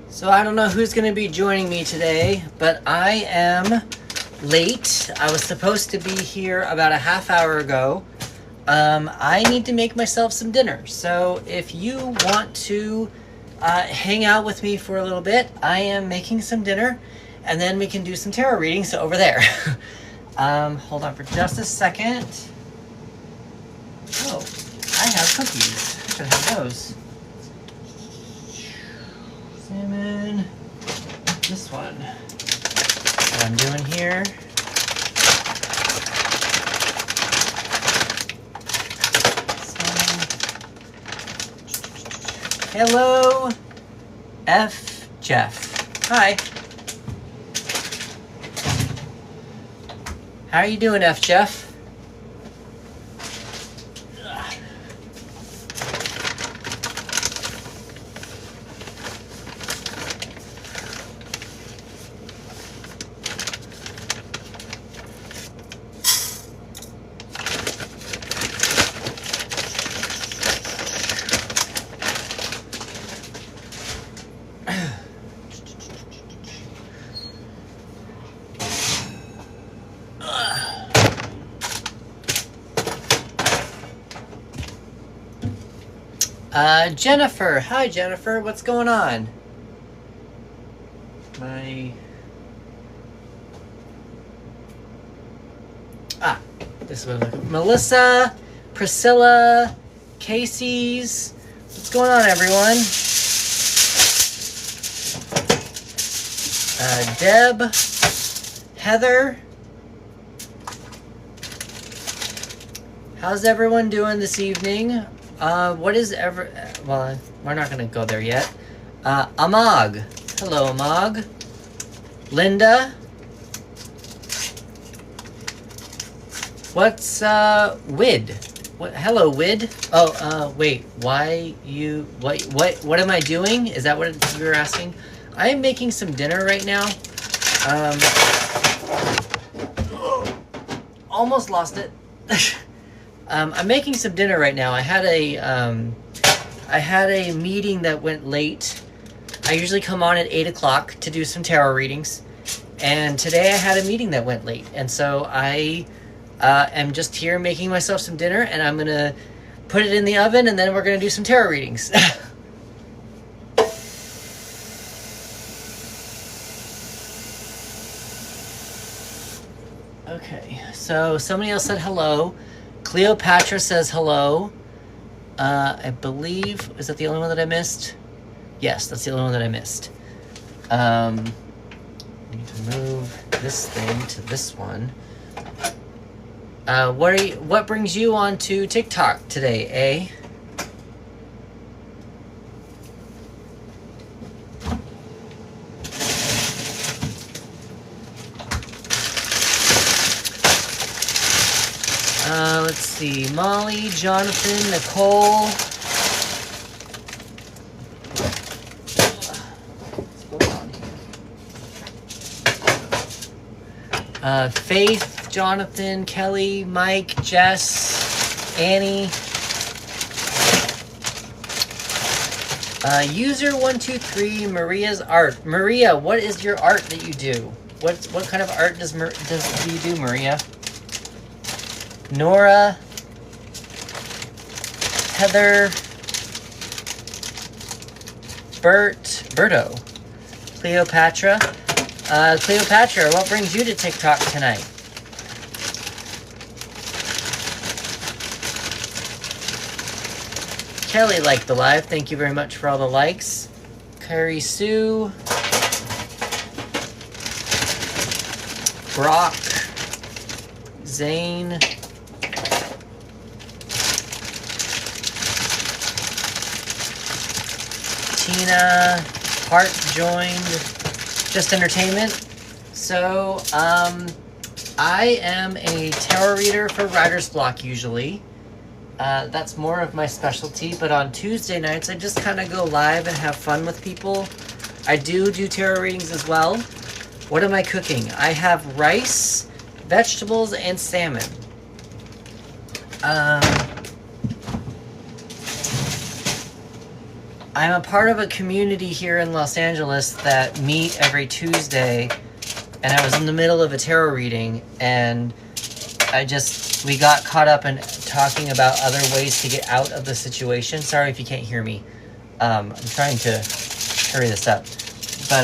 So I don't know who's going to be joining me today, but I am late. I was supposed to be here about a half hour ago. I need to make myself some dinner. So if you want to hang out with me for a little bit, I am making some dinner, and then we can do some tarot readings over there. Hold on for just a second. Oh, I have cookies. I should have those. Salmon. This one. What I'm doing here. Hello, F. Jeff. Hi. How are you doing, F. Jeff? Jennifer. Hi, Jennifer. What's going on? This one. Melissa, Priscilla, Casey's. What's going on, everyone? Deb, Heather. How's everyone doing this evening? Well, we're not going to go there yet. Amag. Hello, Amag. Linda. What's, Wid? Hello, Wid. Oh, wait, what am I doing? Is that what you were asking? I am making some dinner right now. Almost lost it. I'm making some dinner right now. I had a meeting that went late. I usually come on at 8 o'clock to do some tarot readings. And today I had a meeting that went late. And so I am just here making myself some dinner, and I'm going to put it in the oven, and then we're going to do some tarot readings. Okay, so somebody else said hello. Cleopatra says hello. I believe, is that the only one that I missed? Yes, that's the only one that I missed. I need to move this thing to this one. What brings you on to TikTok today, eh? Let's see. Molly, Jonathan, Nicole. Faith, Jonathan, Kelly, Mike, Jess, Annie. User123, Maria's art. Maria, what is your art that you do? What kind of art do you do, Maria? Nora, Heather, Berto, Cleopatra. Cleopatra, what brings you to TikTok tonight? Kelly liked the live. Thank you very much for all the likes. Carrie Sue. Brock. Zane. Tina. Hart joined. Just entertainment. So, I am a tarot reader for writer's block usually. That's more of my specialty, but on Tuesday nights, I just kind of go live and have fun with people. I do tarot readings as well. What am I cooking? I have rice, vegetables, and salmon. I'm a part of a community here in Los Angeles that meet every Tuesday, and I was in the middle of a tarot reading, and we got caught up in talking about other ways to get out of the situation. Sorry if you can't hear me. I'm trying to hurry this up. But,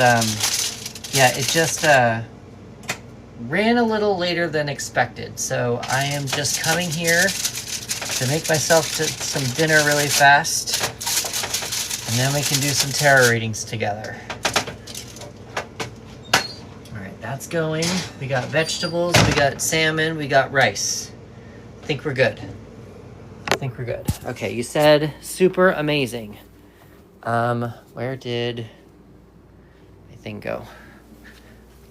yeah, it just ran a little later than expected. So I am just coming here to make myself some dinner really fast. And then we can do some tarot readings together. Alright, that's going. We got vegetables, we got salmon, we got rice. I think we're good. Okay, you said super amazing. Where did my thing go?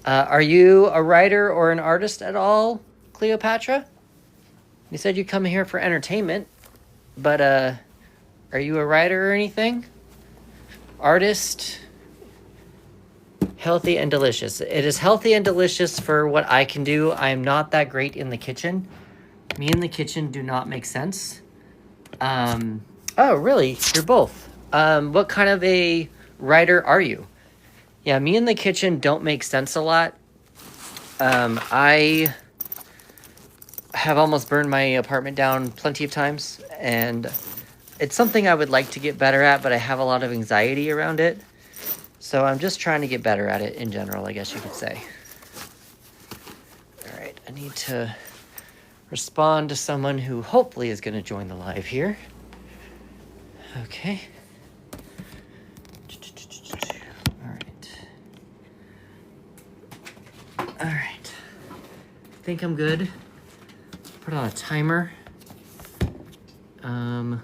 Are you a writer or an artist at all, Cleopatra? You said you come here for entertainment, but are you a writer or anything? Artist? Healthy and delicious. It is healthy and delicious for what I can do. I am not that great in the kitchen. Me and the kitchen do not make sense. Oh, really? You're both. What kind of a writer are you? Yeah, me and the kitchen don't make sense a lot. I have almost burned my apartment down plenty of times, and it's something I would like to get better at, but I have a lot of anxiety around it. So I'm just trying to get better at it in general, I guess you could say. All right, I need to respond to someone who hopefully is going to join the live here. Okay. All right. I think I'm good. Put on a timer.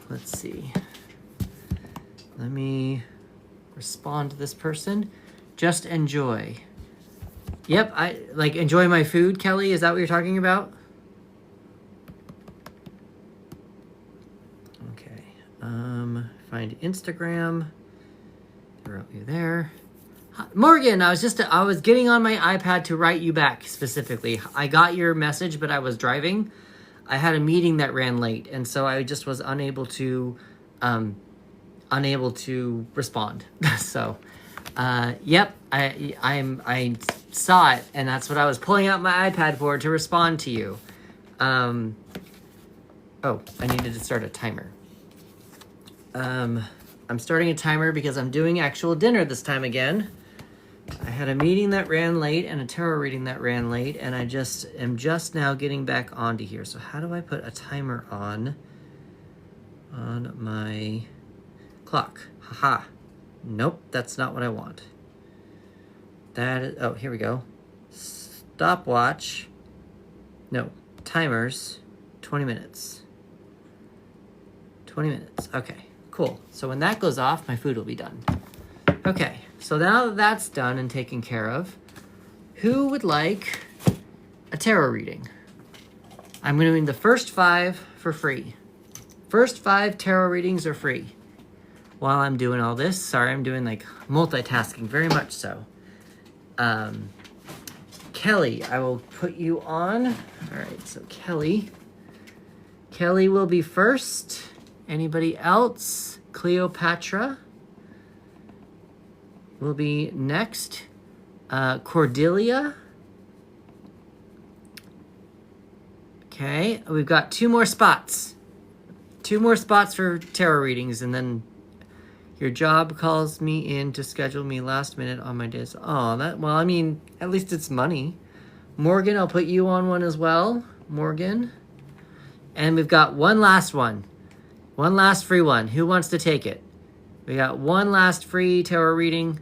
Let's see. Let me respond to this person. Just enjoy. Yep, I enjoy my food, Kelly. Is that what you're talking about? Okay. Find Instagram. Throw you there. Morgan, I was getting on my iPad to write you back specifically. I got your message, but I was driving. I had a meeting that ran late, and so I just was unable to respond. So, yep, I saw it, and that's what I was pulling out my iPad for, to respond to you. Oh, I needed to start a timer. I'm starting a timer because I'm doing actual dinner this time again. I had a meeting that ran late and a tarot reading that ran late, and I am just now getting back onto here. So how do I put a timer on my clock? Haha. Nope, that's not what I want. That is, oh, here we go. Stopwatch. No, timers, 20 minutes. 20 minutes, okay, cool. So when that goes off, my food will be done. Okay, so now that that's done and taken care of, who would like a tarot reading? I'm doing the first 5 for free. First 5 tarot readings are free. While I'm doing all this, sorry, I'm doing multitasking, very much so. Kelly, I will put you on. All right, so Kelly will be first. Anybody else? Cleopatra will be next. Cordelia. Okay, we've got 2 more spots. 2 more spots for tarot readings, and then your job calls me in to schedule me last minute on my days. Oh, well, I mean, at least it's money. Morgan, I'll put you on one as well. Morgan. And we've got one last one. One last free one. Who wants to take it? We got one last free tarot reading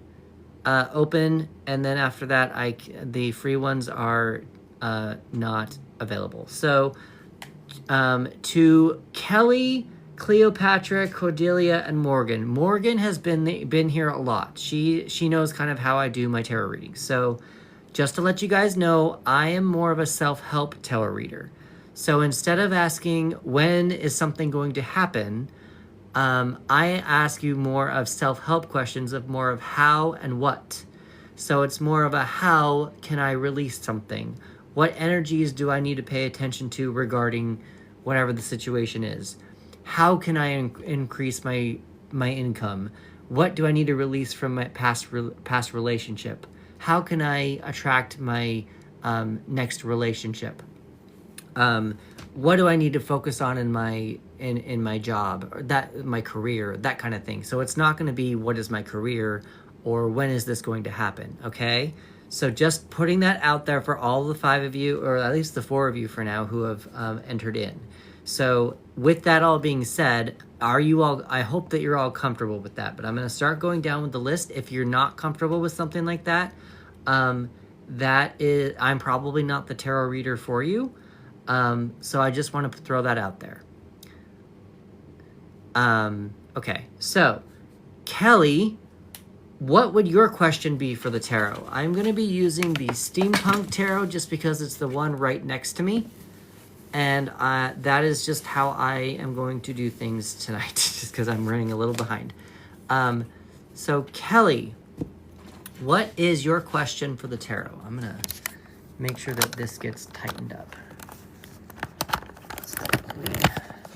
open, and then after that, the free ones are not available. So to Kelly, Cleopatra, Cordelia, and Morgan. Morgan has been here a lot. She knows kind of how I do my tarot readings. So just to let you guys know, I am more of a self-help tarot reader. So instead of asking when is something going to happen, I ask you more of self-help questions of more of how and what. So it's more of a how can I release something? What energies do I need to pay attention to regarding whatever the situation is? How can I increase my income? What do I need to release from my past relationship? How can I attract my next relationship? What do I need to focus on in my job, or that my career, that kind of thing. So it's not going to be what is my career or when is this going to happen, okay? So just putting that out there for all the 5 of you, or at least the 4 of you for now, who have entered in. So with that all being said, are you all, I hope that you're all comfortable with that, but I'm going to start going down with the list. If you're not comfortable with something like that, that is, I'm probably not the tarot reader for you. So I just want to throw that out there. Okay, so Kelly, what would your question be for the tarot? I'm going to be using the Steampunk Tarot just because it's the one right next to me. And that is just how I am going to do things tonight, just because I'm running a little behind. So Kelly, what is your question for the tarot? I'm going to make sure that this gets tightened up. So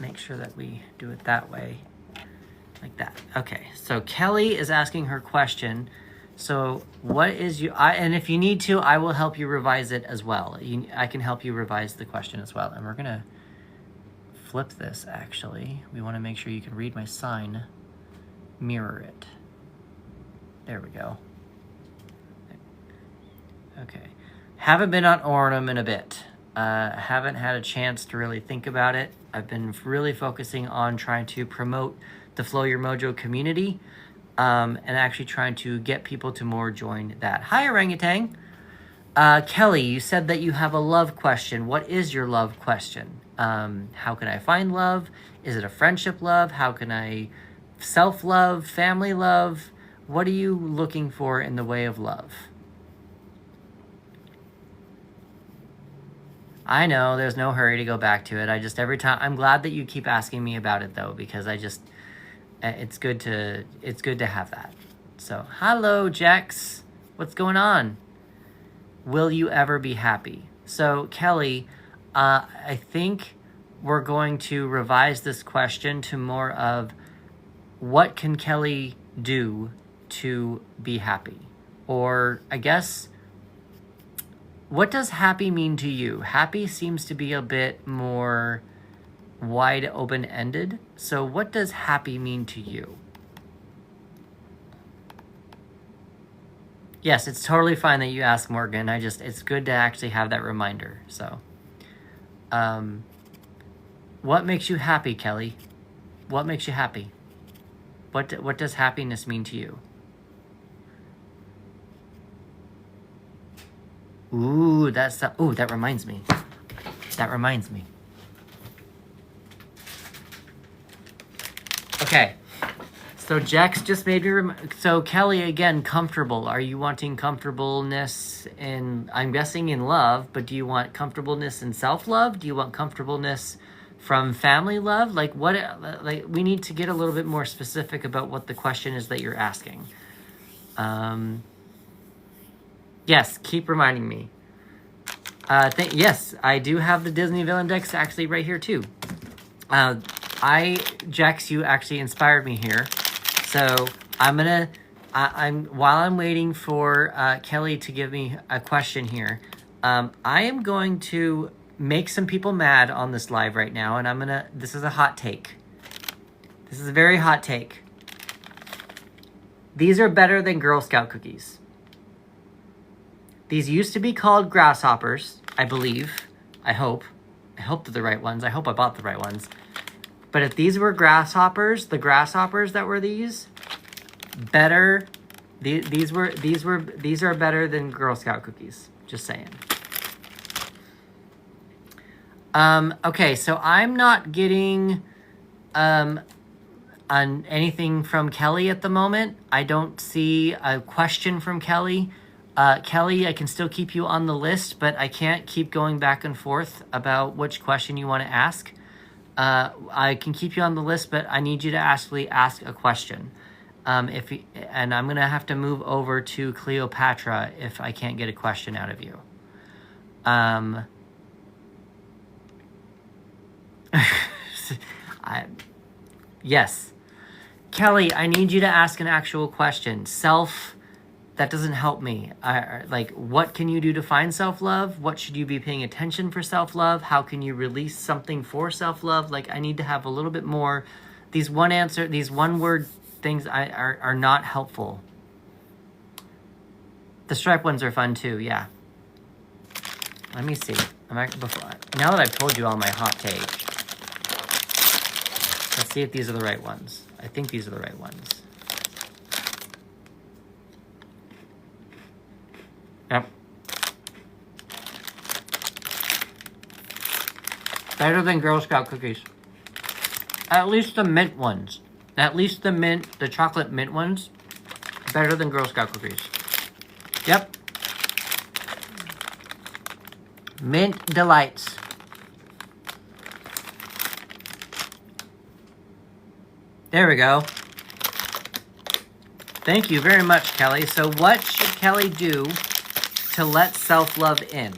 make sure that we do it that way, like that. Okay, so Kelly is asking her question. So what is you, and if you need to, I will help you revise it as well. I can help you revise the question as well. And we're gonna flip this actually. We wanna make sure you can read my sign, mirror it. There we go. Okay, haven't been on Ornum in a bit. Haven't had a chance to really think about it. I've been really focusing on trying to promote the Flow Your Mojo community. And actually trying to get people to more join that. Hi, Orangutan. Kelly, you said that you have a love question. What is your love question? How can I find love? Is it a friendship love? How can I self-love, family love? What are you looking for in the way of love? I know there's no hurry to go back to it. I just, every time, I'm glad that you keep asking me about it though, because I just, it's good to have that. So, hello, Jex. What's going on? Will you ever be happy? So, Kelly, I think we're going to revise this question to more of what can Kelly do to be happy? Or, I guess, what does happy mean to you? Happy seems to be a bit more wide open-ended. So what does happy mean to you? Yes, it's totally fine that you ask, Morgan. It's good to actually have that reminder. So, what makes you happy, Kelly? What makes you happy? What does happiness mean to you? Ooh, that reminds me. That reminds me. Okay, so Jax just made me so Kelly, again, comfortable. Are you wanting comfortableness in, I'm guessing in love, but do you want comfortableness in self-love? Do you want comfortableness from family love? Like we need to get a little bit more specific about what the question is that you're asking. Yes, keep reminding me. Yes, I do have the Disney Villain decks actually right here too. Jax, you actually inspired me here. So while I'm waiting for Kelly to give me a question here, I am going to make some people mad on this live right now, and this is a hot take. This is a very hot take. These are better than Girl Scout cookies. These used to be called grasshoppers, I believe. I hope. I hope they're the right ones. I hope I bought the right ones. But if these were grasshoppers, the grasshoppers that were these, better. These are better than Girl Scout cookies. Just saying. Okay, so I'm not getting on anything from Kelly at the moment. I don't see a question from Kelly. Kelly, I can still keep you on the list, but I can't keep going back and forth about which question you want to ask. I can keep you on the list, but I need you to actually ask a question. And I'm going to have to move over to Cleopatra if I can't get a question out of you. Yes. Kelly, I need you to ask an actual question. That doesn't help me. Like, what can you do to find self-love? What should you be paying attention for self-love? How can you release something for self-love? Like, I need to have a little bit more. These one-word things are not helpful. The stripe ones are fun too, yeah. Let me see. Now that I've told you all my hot take, let's see if these are the right ones. I think these are the right ones. Yep. Better than Girl Scout cookies. At least the mint ones. At least the chocolate mint ones. Better than Girl Scout cookies. Yep. Mint delights. There we go. Thank you very much, Kelly. So what should Kelly do to let self-love in?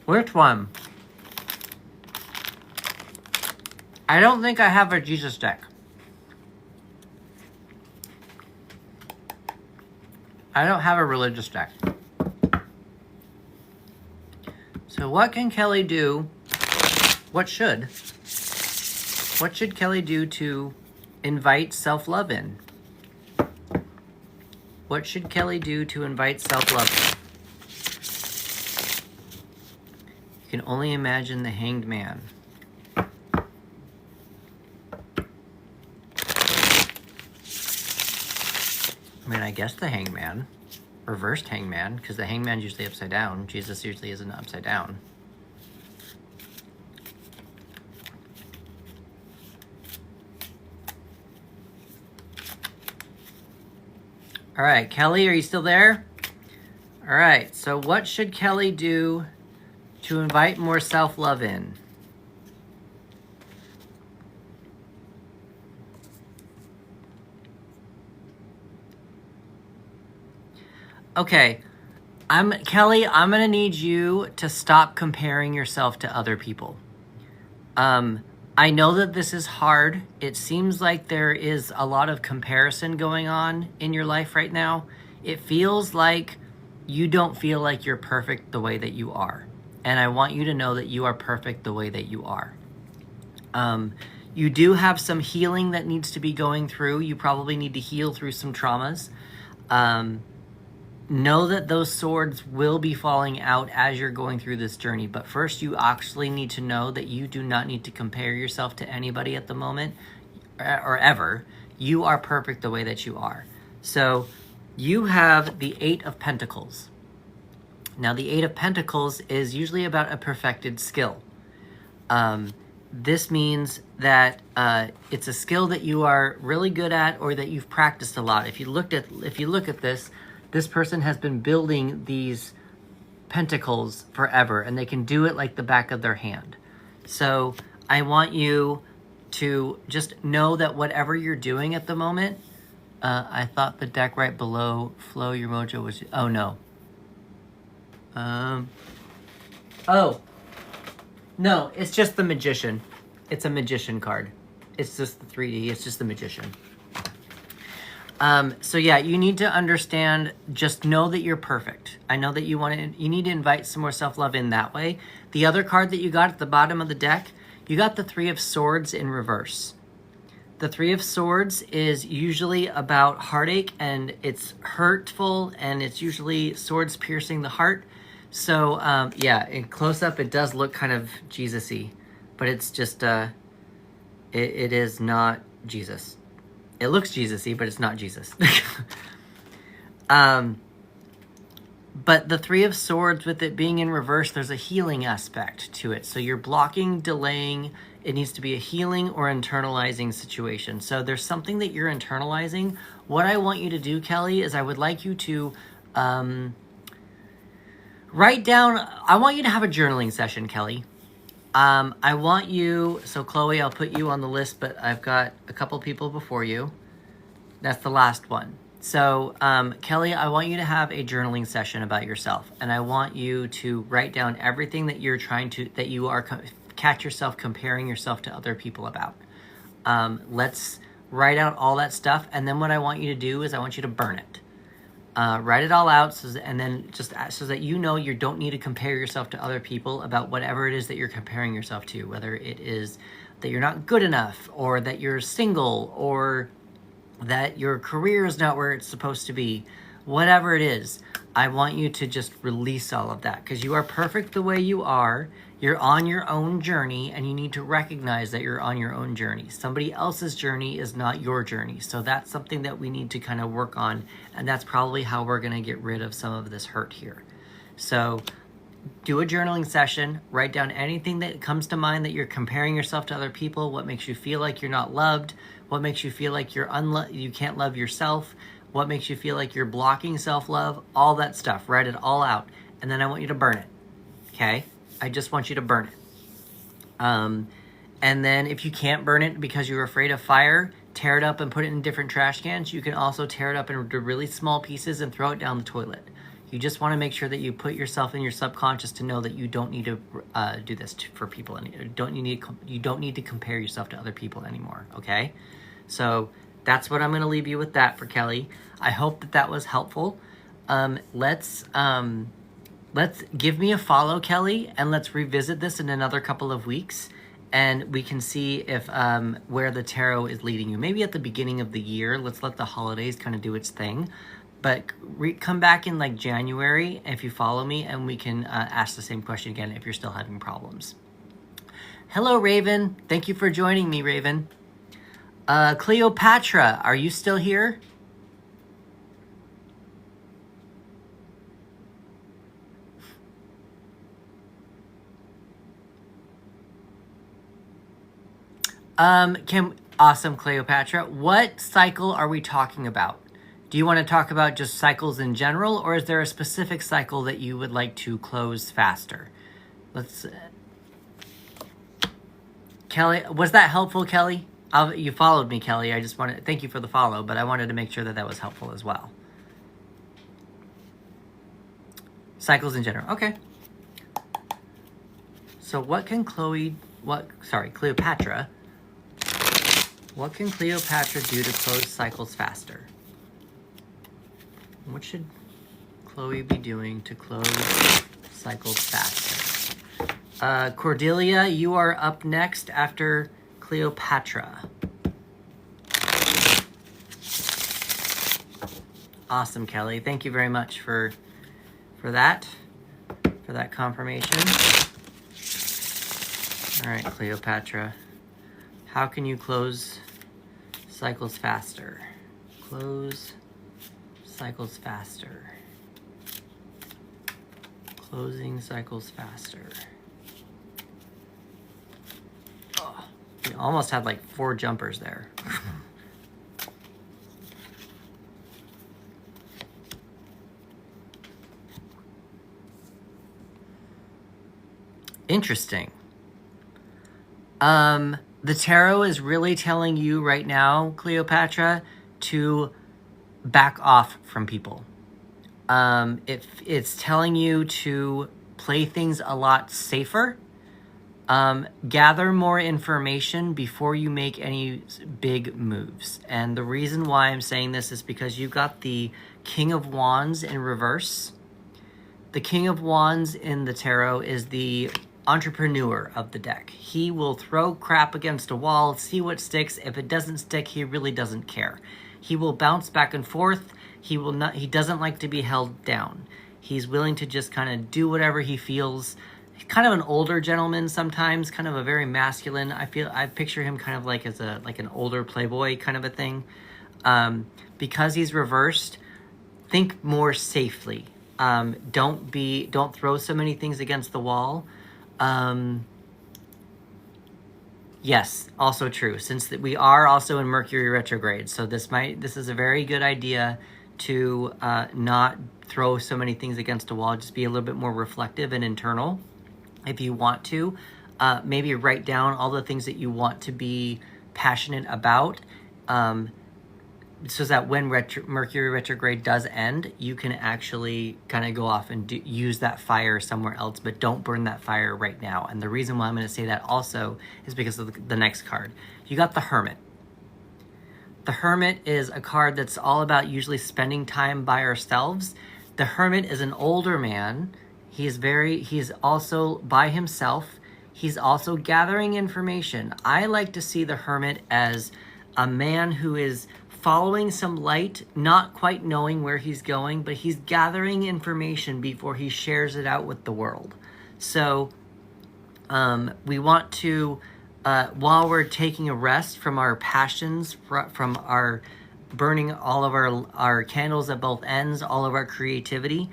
Which one? I don't think I have a Jesus deck. I don't have a religious deck. So what can Kelly do? What should Kelly do to invite self-love in? What should Kelly do to invite self-love in? You can only imagine the hanged man. I mean, I guess the hangman. Reversed hangman, because the hangman's usually upside down. Jesus usually isn't upside down. All right, Kelly, are you still there? All right, so what should Kelly do to invite more self-love in? Okay, Kelly, I'm gonna need you to stop comparing yourself to other people. I know that this is hard. It seems like there is a lot of comparison going on in your life right now. It feels like you don't feel like you're perfect the way that you are. And I want you to know that you are perfect the way that you are. You do have some healing that needs to be going through. You probably need to heal through some traumas. Know that those swords will be falling out as you're going through this journey. But first, you actually need to know that you do not need to compare yourself to anybody at the moment or ever. You are perfect the way that you are. So you have the Eight of Pentacles. Now, the Eight of Pentacles is usually about a perfected skill. This means that it's a skill that you are really good at or that you've practiced a lot. If you look at this person has been building these pentacles forever, and they can do it like the back of their hand. So I want you to just know that whatever you're doing at the moment, I thought the deck right below Flow Your Mojo was, oh no. Oh, no, it's just the Magician. It's a Magician card. It's just the 3D, it's just the Magician. So yeah, you need to understand, just know that you're perfect. I know that you need to invite some more self-love in that way. The other card that you got at the bottom of the deck, you got the Three of Swords in reverse. The Three of Swords is usually about heartache, and it's hurtful, and it's usually swords piercing the heart. So yeah, in close-up, it does look kind of Jesus-y, but it's just, it is not Jesus. It looks Jesus-y, but it's not Jesus. But the Three of Swords, with it being in reverse, there's a healing aspect to it. So you're blocking, delaying. It needs to be a healing or internalizing situation. So there's something that you're internalizing. What I want you to do, Kelly, is I would like you to write down. I want you to have a journaling session, Kelly. I want you. So Chloe, I'll put you on the list, but I've got a couple people before you. That's the last one. So, Kelly, I want you to have a journaling session about yourself, and I want you to write down everything that you're that you are, catch yourself comparing yourself to other people about. Let's write out all that stuff, and then what I want you to do is I want you to burn it. Write it all out, and then just so that you know you don't need to compare yourself to other people about whatever it is that you're comparing yourself to, whether it is that you're not good enough, or that you're single, or that your career is not where it's supposed to be. Whatever it is, I want you to just release all of that, because you are perfect the way you are. You're on your own journey, and you need to recognize that you're on your own journey. Somebody else's journey is not your journey. So that's something that we need to kind of work on, and that's probably how we're going to get rid of some of this hurt here. So do a journaling session, write down anything that comes to mind that you're comparing yourself to other people, what makes you feel like you're not loved, what makes you feel like you can't love yourself, what makes you feel like you're blocking self-love, all that stuff. Write it all out, and then I want you to burn it, okay? I just want you to burn it. And then if you can't burn it because you're afraid of fire, tear it up and put it in different trash cans. You can also tear it up into really small pieces and throw it down the toilet. You just want to make sure that you put yourself in your subconscious to know that you don't need to do this for people. You don't need to compare yourself to other people anymore, okay? So that's what I'm going to leave you with that for Kelly. I hope that was helpful. Let's give me a follow, Kelly, and let's revisit this in another couple of weeks, and we can see if where the tarot is leading you. Maybe at the beginning of the year, let's let the holidays kind of do its thing. But come back in like January if you follow me, and we can ask the same question again if you're still having problems. Hello, Raven. Thank you for joining me, Raven. Cleopatra, are you still here? Awesome, Cleopatra. What cycle are we talking about? Do you want to talk about just cycles in general, or is there a specific cycle that you would like to close faster? Kelly, was that helpful, Kelly? You followed me, Kelly. I just wanted, thank you for the follow, but I wanted to make sure that was helpful as well. Cycles in general, okay. So what can Cleopatra, what can Cleopatra do to close cycles faster? What should Chloe be doing to close cycles faster? Cordelia, you are up next after Cleopatra. Awesome, Kelly. Thank you very much for that confirmation. All right, Cleopatra. How can you close cycles faster? Close cycles faster. Closing cycles faster. Oh, we almost had like 4 jumpers there. Interesting. The tarot is really telling you right now, Cleopatra, to back off from people. It's telling you to play things a lot safer. Gather more information before you make any big moves. And the reason why I'm saying this is because you got the King of Wands in reverse. The King of Wands in the tarot is the entrepreneur of the deck. He will throw crap against a wall, see what sticks. If it doesn't stick, he really doesn't care. He will bounce back and forth. He doesn't like to be held down. He's willing to just kind of do whatever he feels. He's kind of an older gentleman sometimes, kind of a very masculine. I picture him kind of like as an older playboy kind of a thing. Because he's reversed, think more safely. Don't throw so many things against the wall. Yes, also true. Since we are also in Mercury retrograde, so this is a very good idea to not throw so many things against a wall. Just be a little bit more reflective and internal. If you want to, maybe write down all the things that you want to be passionate about, so that when Mercury retrograde does end, you can actually kind of go off and use that fire somewhere else, but don't burn that fire right now. And the reason why I'm going to say that also is because of the next card. You got the Hermit. The Hermit is a card that's all about usually spending time by ourselves. The Hermit is an older man. He's also by himself. He's also gathering information. I like to see the Hermit as a man who is following some light, not quite knowing where he's going, but he's gathering information before he shares it out with the world. So we want to, while we're taking a rest from our passions, from our burning all of our candles at both ends, all of our creativity,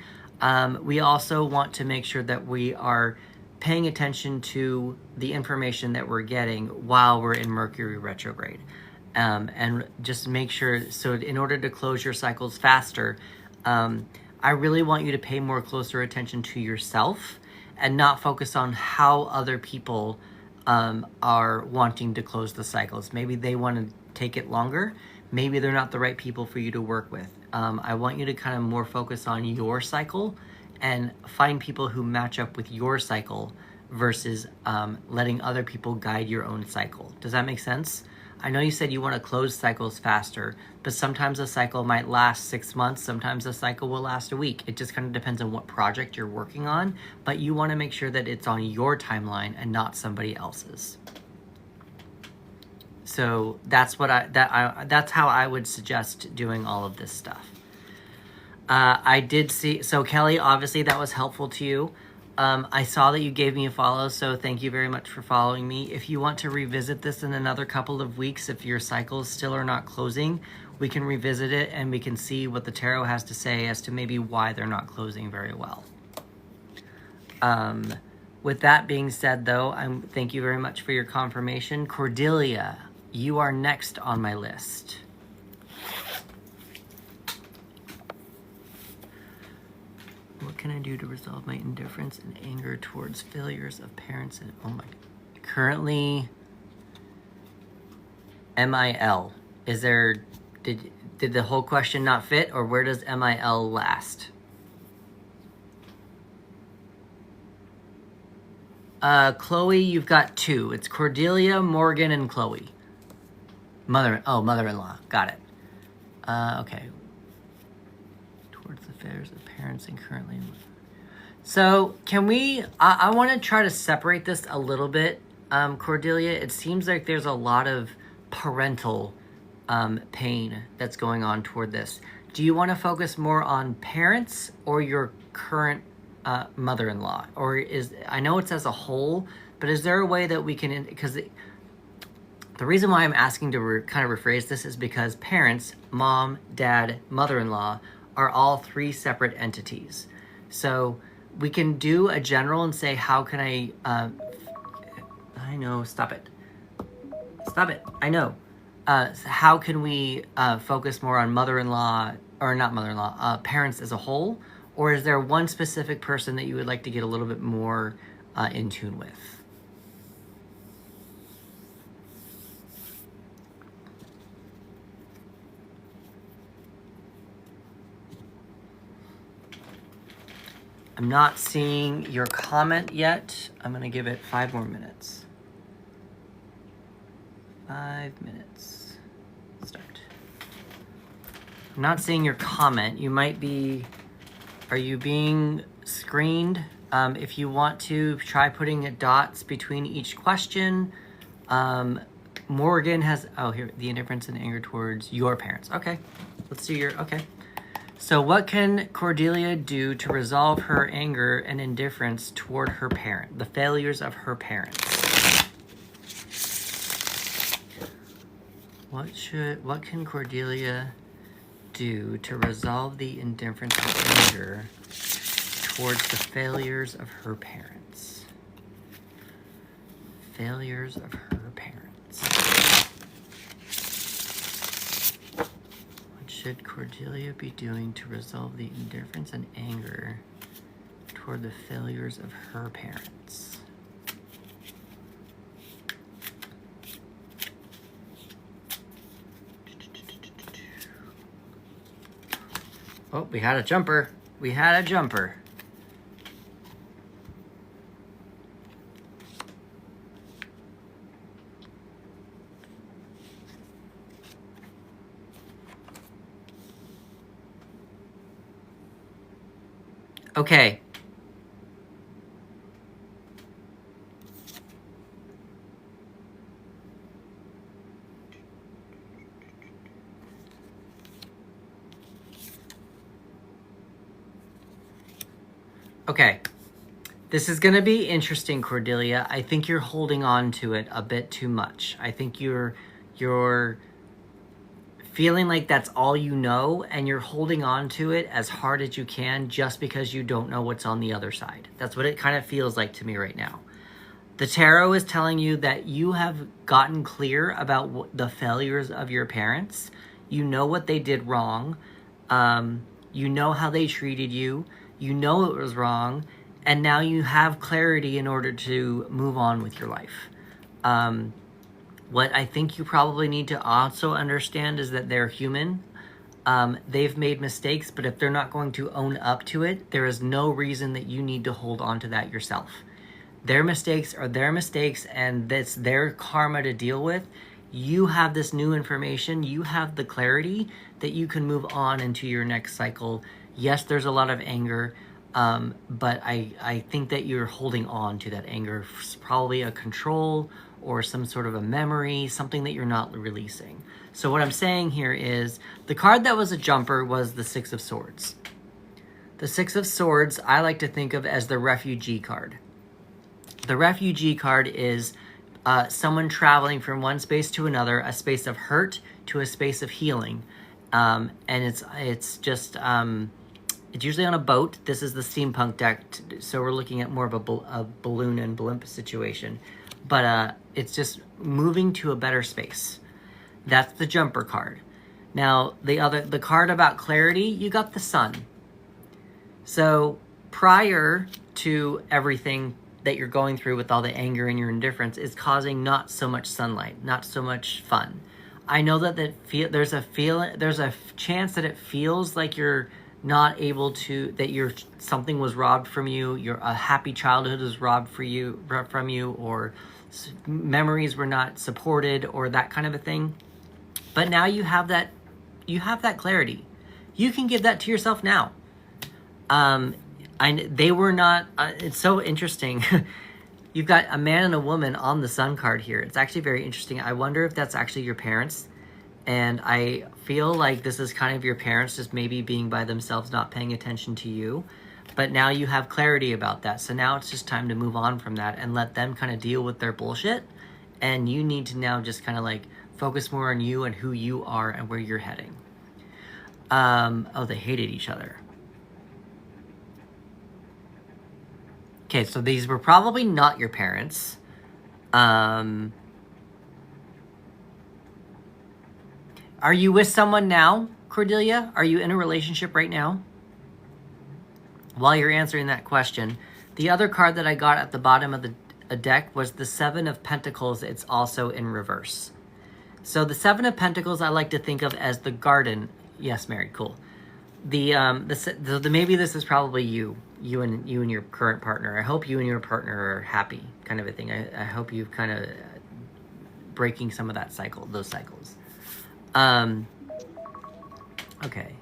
we also want to make sure that we are paying attention to the information that we're getting while we're in Mercury retrograde. And just make sure, so in order to close your cycles faster, I really want you to pay more closer attention to yourself and not focus on how other people are wanting to close the cycles. Maybe they want to take it longer. Maybe they're not the right people for you to work with. I want you to kind of more focus on your cycle and find people who match up with your cycle versus letting other people guide your own cycle. Does that make sense? I know you said you want to close cycles faster, but sometimes a cycle might last 6 months. Sometimes a cycle will last a week. It just kind of depends on what project you're working on, but you want to make sure that it's on your timeline and not somebody else's. So that's that's how I would suggest doing all of this stuff. I did see, so Kelly, obviously that was helpful to you. I saw that you gave me a follow, so thank you very much for following me. If you want to revisit this in another couple of weeks, if your cycles still are not closing, we can revisit it and we can see what the tarot has to say as to maybe why they're not closing very well. With that being said, though, thank you very much for your confirmation. Cordelia, you are next on my list. What can I do to resolve my indifference and anger towards failures of parents and currently MIL? Is there, did the whole question not fit, or where does MIL last? Chloe, you've got two. It's Cordelia, Morgan, and Chloe. Mother-in-law. Got it. Okay. Towards the affairs of parents and currently. So can we, I want to try to separate this a little bit, Cordelia. It seems like there's a lot of parental pain that's going on toward this. Do you want to focus more on parents or your current mother-in-law? Or I know it's as a whole, but is there a way that we can, because the reason why I'm asking to kind of rephrase this is because parents, mom, dad, mother-in-law, are all three separate entities. So we can do a general and say, how can I know, stop it. I know. How can we focus more on mother-in-law, or not mother-in-law, parents as a whole? Or is there one specific person that you would like to get a little bit more in tune with? I'm not seeing your comment yet. I'm going to give it 5 more minutes. 5 minutes. Start. I'm not seeing your comment. You might be... Are you being screened? If you want to, try putting dots between each question. Morgan has... Oh, here. The indifference and anger towards your parents. Okay. Let's do your... Okay. So what can Cordelia do to resolve her anger and indifference toward her parent, the failures of her parents? What can Cordelia do to resolve the indifference and anger towards the failures of her parents. Failures of her parents. What should Cordelia be doing to resolve the indifference and anger toward the failures of her parents? Oh, we had a jumper. We had a jumper. Okay. Okay. This is going to be interesting, Cordelia. I think you're holding on to it a bit too much. I think you're feeling like that's all you know, and you're holding on to it as hard as you can just because you don't know what's on the other side. That's what it kind of feels like to me right now. The tarot is telling you that you have gotten clear about the failures of your parents. You know what they did wrong. You know how they treated you. You know it was wrong. And now you have clarity in order to move on with your life. What I think you probably need to also understand is that they're human. They've made mistakes, but if they're not going to own up to it, there is no reason that you need to hold on to that yourself. Their mistakes are their mistakes, and that's their karma to deal with. You have this new information. You have the clarity that you can move on into your next cycle. Yes, there's a lot of anger, but I think that you're holding on to that anger. It's probably a control or some sort of a memory, something that you're not releasing. So what I'm saying here is the card that was a jumper was the Six of Swords. The Six of Swords I like to think of as the refugee card. The refugee card is someone traveling from one space to another, a space of hurt to a space of healing. And it's usually on a boat. This is the steampunk deck, so we're looking at more of a balloon and blimp situation. But it's just moving to a better space. That's the jumper card. Now, the card about clarity, you got the Sun. So prior to everything that you're going through with all the anger and your indifference is causing not so much sunlight, not so much fun. I know that there's a chance that it feels like you're not able to, that something was robbed from you, a happy childhood was robbed from you, or memories were not supported, or that kind of a thing. But now you have that clarity. You can give that to yourself now. They were not. It's so interesting. You've got a man and a woman on the Sun card here. It's actually very interesting. I wonder if that's actually your parents. And I feel like this is kind of your parents just maybe being by themselves, not paying attention to you. But now you have clarity about that. So now it's just time to move on from that and let them kind of deal with their bullshit. And you need to now just kind of like focus more on you and who you are and where you're heading. Oh, they hated each other. Okay, so these were probably not your parents. Are you with someone now, Cordelia? Are you in a relationship right now? While you're answering that question, the other card that I got at the bottom of the deck was the Seven of Pentacles. It's also in reverse. So the Seven of Pentacles I like to think of as the garden. Yes, married, cool. Maybe this is probably you and your current partner. I hope you and your partner are happy, kind of a thing. I hope you've kind of breaking some of that cycle, those cycles. Okay.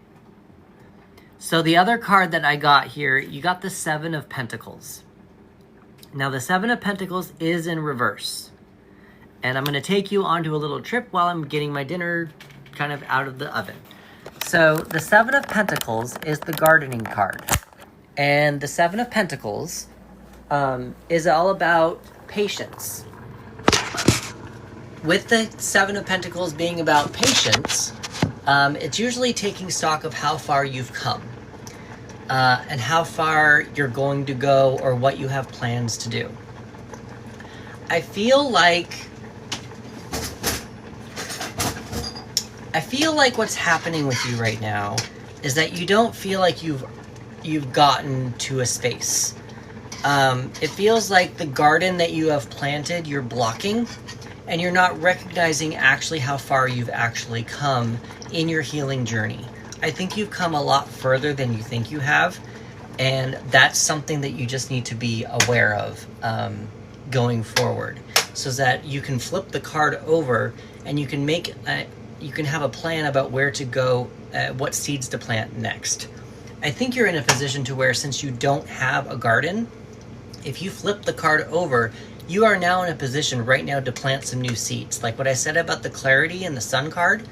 So the other card that I got here, you got the Seven of Pentacles. Now the Seven of Pentacles is in reverse. And I'm going to take you onto a little trip while I'm getting my dinner kind of out of the oven. So the Seven of Pentacles is the gardening card. And the Seven of Pentacles is all about patience. With the Seven of Pentacles being about patience, it's usually taking stock of how far you've come. and how far you're going to go or what you have plans to do. I feel like what's happening with you right now is that you don't feel like you've gotten to a space. It feels like the garden that you have planted, you're blocking, and you're not recognizing actually how far you've actually come in your healing journey. I think you've come a lot further than you think you have, and that's something that you just need to be aware of going forward, so that you can flip the card over and you can you can have a plan about where to go, what seeds to plant next. I think you're in a position to where, since you don't have a garden, if you flip the card over, you are now in a position right now to plant some new seeds. Like what I said about the clarity and the sun card,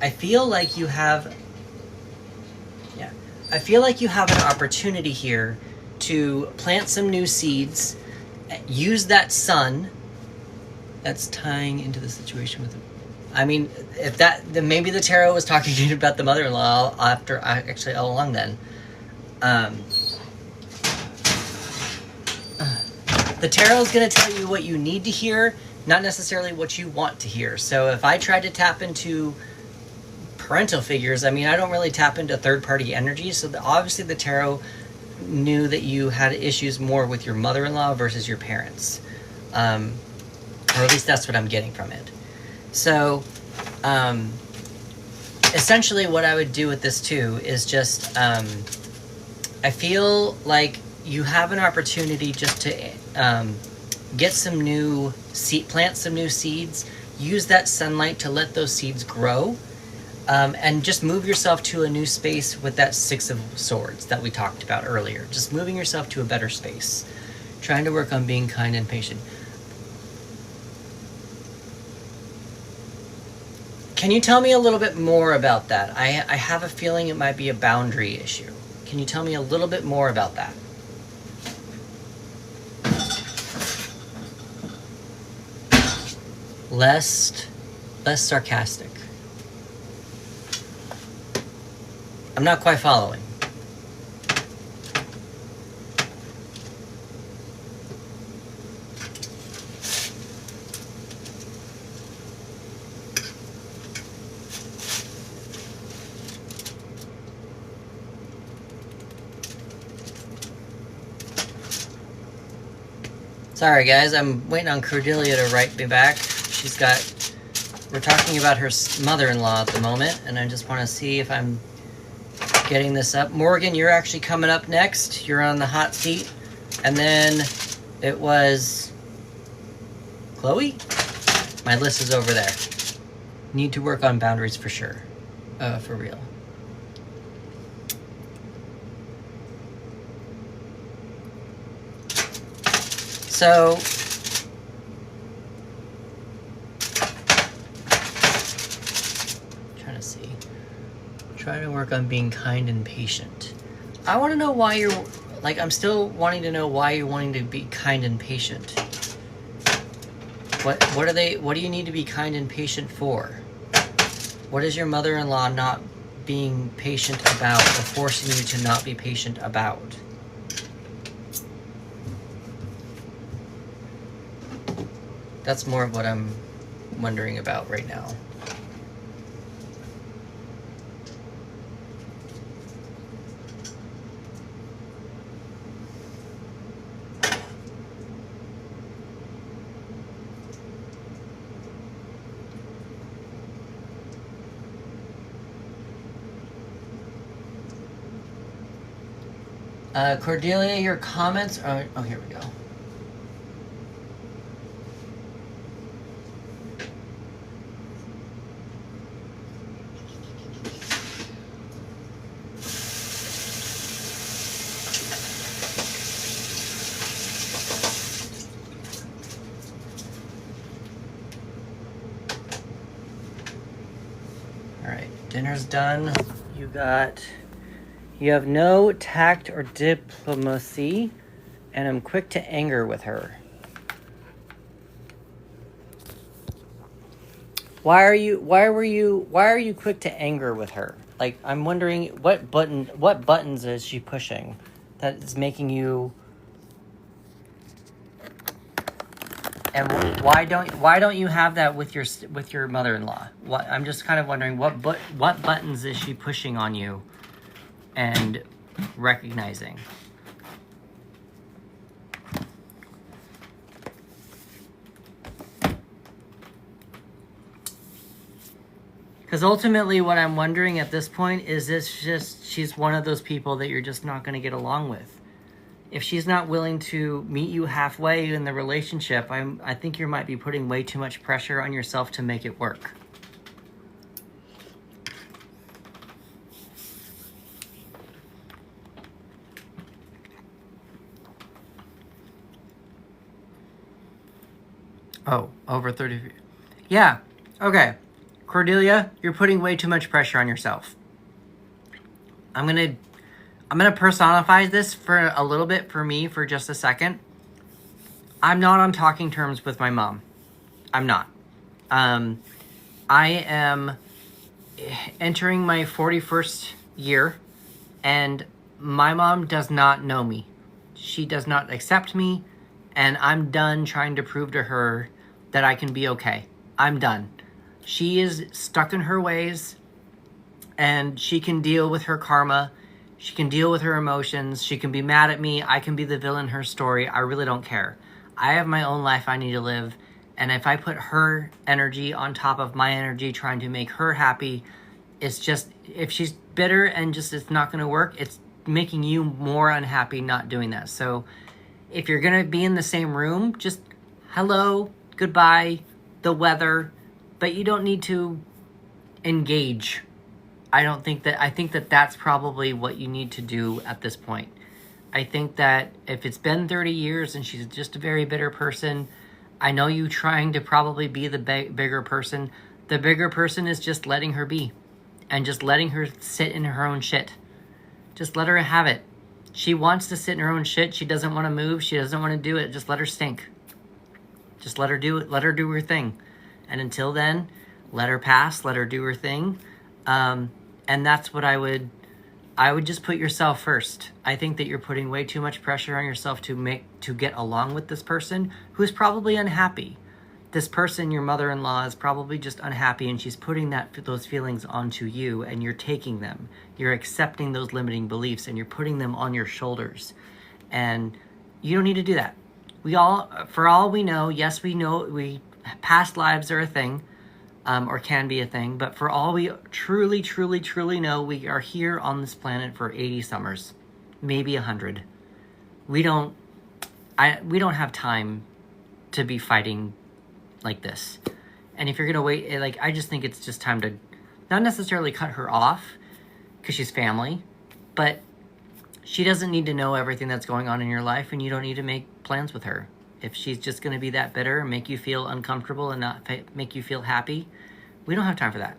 I feel like you have an opportunity here to plant some new seeds, use that sun. That's tying into the situation with I mean, if that, then maybe the tarot was talking to you about the mother-in-law all along then. The tarot is going to tell you what you need to hear, not necessarily what you want to hear. So if I tried to tap into parental figures, I mean, I don't really tap into third-party energy. So obviously the tarot knew that you had issues more with your mother-in-law versus your parents. Or at least that's what I'm getting from it. So, essentially what I would do with this too is just, I feel like you have an opportunity just to get some new plant some new seeds, use that sunlight to let those seeds grow, and just move yourself to a new space with that Six of Swords that we talked about earlier. Just moving yourself to a better space, trying to work on being kind and patient. Can you tell me a little bit more about that? I have a feeling it might be a boundary issue. Can you tell me a little bit more about that? Less sarcastic. I'm not quite following. Sorry guys, I'm waiting on Cordelia to write me back. We're talking about her mother-in-law at the moment, and I just want to see if I'm getting this up. Morgan, you're actually coming up next. You're on the hot seat. And then it was Chloe? My list is over there. Need to work on boundaries for sure. For real. So, trying to see. Trying to work on being kind and patient. I want to know why you're, like, I'm still wanting to know why you're wanting to be kind and patient. What do you need to be kind and patient for? What is your mother-in-law not being patient about, or forcing you to not be patient about? That's more of what I'm wondering about right now. Cordelia, your comments are... Oh, here we go. Dinner's done. You have no tact or diplomacy, and I'm quick to anger with her. Why are you quick to anger with her? Like, I'm wondering what buttons is she pushing that is making you... And why don't you have that with your mother-in-law? I'm just kind of wondering what buttons is she pushing on you and recognizing. Because ultimately what I'm wondering at this point is she's one of those people that you're just not going to get along with. If she's not willing to meet you halfway in the relationship, I think you might be putting way too much pressure on yourself to make it work. Oh, over 30. Yeah, okay. Cordelia, you're putting way too much pressure on yourself. I'm gonna personify this for a little bit for me for just a second. I'm not on talking terms with my mom. I'm not. I am entering my 41st year, and my mom does not know me. She does not accept me, and I'm done trying to prove to her that I can be okay. I'm done. She is stuck in her ways, and she can deal with her karma. She can deal with her emotions. She can be mad at me. I can be the villain in her story. I really don't care. I have my own life I need to live. And if I put her energy on top of my energy trying to make her happy, it's just, if she's bitter and just it's not going to work, it's making you more unhappy not doing that. So if you're going to be in the same room, just hello, goodbye, the weather, but you don't need to engage. I think that that's probably what you need to do at this point. I think that if it's been 30 years and she's just a very bitter person, I know you trying to probably be the bigger person. The bigger person is just letting her be and just letting her sit in her own shit. Just let her have it. She wants to sit in her own shit. She doesn't want to move. She doesn't want to do it. Just let her stink. Just let her do it. Let her do her thing. And until then, let her pass. Let her do her thing. And that's what I would just put yourself first. I think that you're putting way too much pressure on yourself to get along with this person who's probably unhappy. This person, your mother-in-law, is probably just unhappy, and she's putting those feelings onto you, and you're taking them. You're accepting those limiting beliefs, and you're putting them on your shoulders. And you don't need to do that. For all we know, yes, we know past lives are a thing. Or can be a thing, but for all we truly, truly, truly know, we are here on this planet for 80 summers, maybe 100. We don't have time to be fighting like this. And if you're gonna wait, I just think it's just time to not necessarily cut her off because she's family, but she doesn't need to know everything that's going on in your life, and you don't need to make plans with her. If she's just going to be that bitter and make you feel uncomfortable and not make you feel happy, we don't have time for that.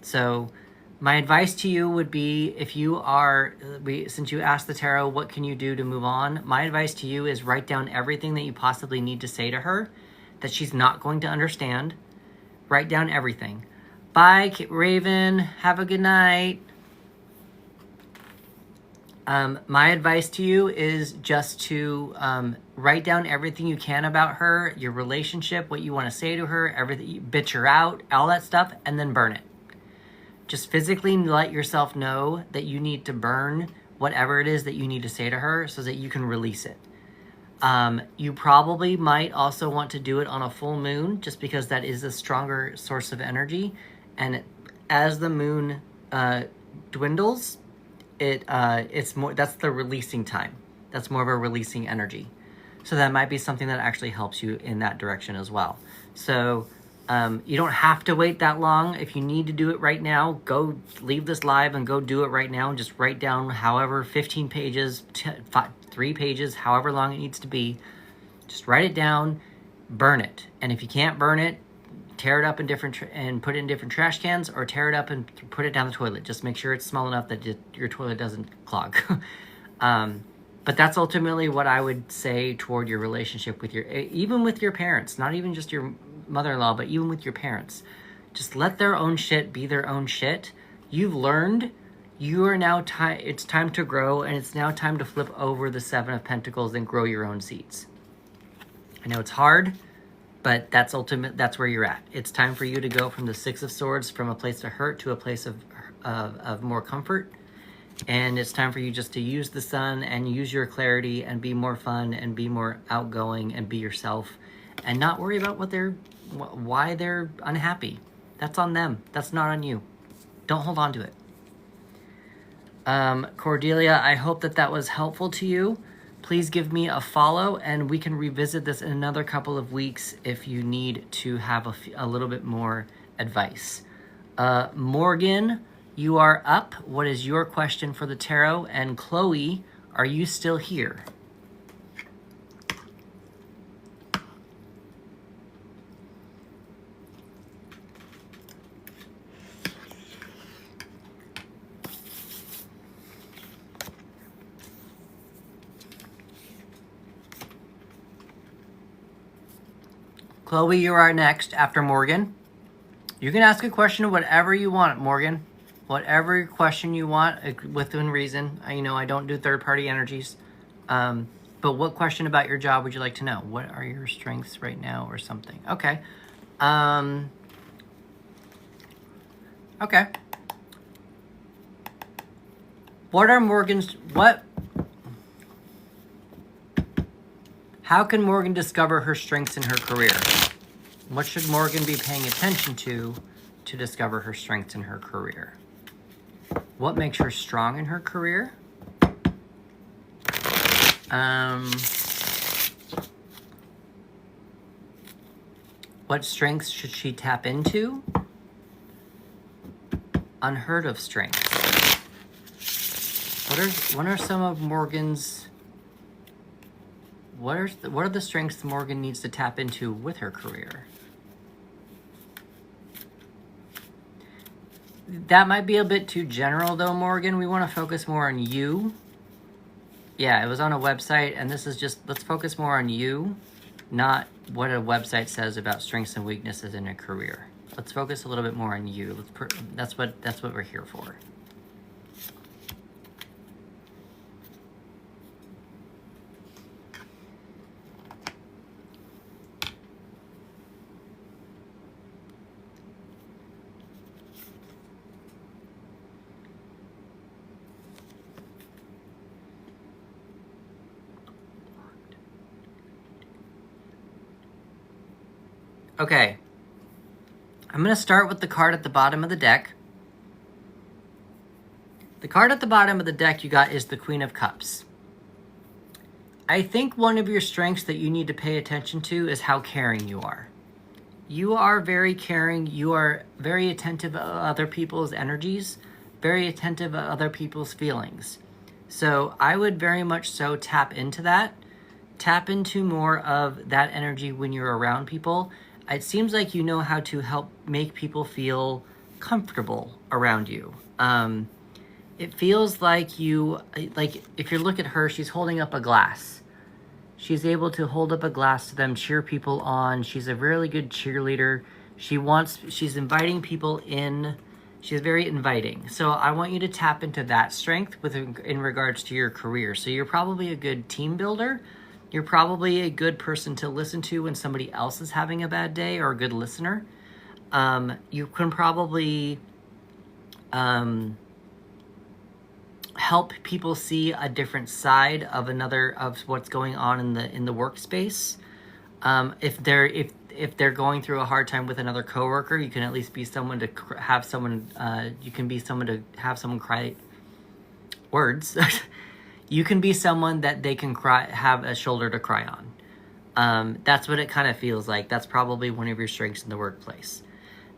So my advice to you would be, since you asked the tarot, what can you do to move on? My advice to you is write down everything that you possibly need to say to her that she's not going to understand. Write down everything. Bye, Raven. Have a good night. My advice to you is just to write down everything you can about her, your relationship, what you want to say to her, everything, you bitch her out, all that stuff, and then burn it. Just physically let yourself know that you need to burn whatever it is that you need to say to her so that you can release it. You probably might also want to do it on a full moon, just because that is a stronger source of energy. And as the moon dwindles, it's more, that's the releasing time. That's more of a releasing energy. So that might be something that actually helps you in that direction as well. So you don't have to wait that long. If you need to do it right now, go leave this live and go do it right now. Just write down however 15 pages, 3 pages, however long it needs to be. Just write it down, burn it. And if you can't burn it, tear it up in and put it in different trash cans, or tear it up and put it down the toilet. Just make sure it's small enough that your toilet doesn't clog. But that's ultimately what I would say toward your relationship with even with your parents, not even just your mother-in-law, but even with your parents. Just let their own shit be their own shit. You've learned. You are now it's time to grow, and it's now time to flip over the Seven of Pentacles and grow your own seeds. I know it's hard, but that's where you're at. It's time for you to go from the Six of Swords, from a place of hurt to a place of more comfort. And it's time for you just to use the sun and use your clarity and be more fun and be more outgoing and be yourself and not worry about why they're unhappy. That's on them. That's not on you. Don't hold on to it. Cordelia, I hope that was helpful to you. Please give me a follow, and we can revisit this in another couple of weeks if you need to have a little bit more advice. Morgan, you are up. What is your question for the tarot? And Chloe, are you still here? Chloe, you are next after Morgan. You can ask a question, whatever you want, Morgan. Whatever question you want, within reason. I don't do third-party energies. But what question about your job would you like to know? What are your strengths right now or something? Okay. Okay. How can Morgan discover her strengths in her career? What should Morgan be paying attention to discover her strengths in her career? What makes her strong in her career? What strengths should she tap into? Unheard of strengths. What are some of Morgan's... What are the strengths Morgan needs to tap into with her career? That might be a bit too general, though, Morgan. We want to focus more on you. Yeah, it was on a website, and this is just, let's focus more on you, not what a website says about strengths and weaknesses in a career. Let's focus a little bit more on you. That's what we're here for. Okay, I'm going to start with the card at the bottom of the deck. The card at the bottom of the deck you got is the Queen of Cups. I think one of your strengths that you need to pay attention to is how caring you are. You are very caring. You are very attentive of other people's energies, very attentive of other people's feelings. So I would very much so tap into that. Tap into more of that energy when you're around people. It seems like you know how to help make people feel comfortable around you. It feels like if you look at her, she's holding up a glass. She's able to hold up a glass to them, cheer people on. She's a really good cheerleader. She's inviting people in. She's very inviting. So I want you to tap into that strength in regards to your career. So you're probably a good team builder. You're probably a good person to listen to when somebody else is having a bad day, or a good listener. You can probably help people see a different side of what's going on in the workspace. If they're going through a hard time with another coworker, you can at least be someone to have someone. You can be someone to have someone cry. Words. You can be someone that they can have a shoulder to cry on. That's what it kind of feels like. That's probably one of your strengths in the workplace.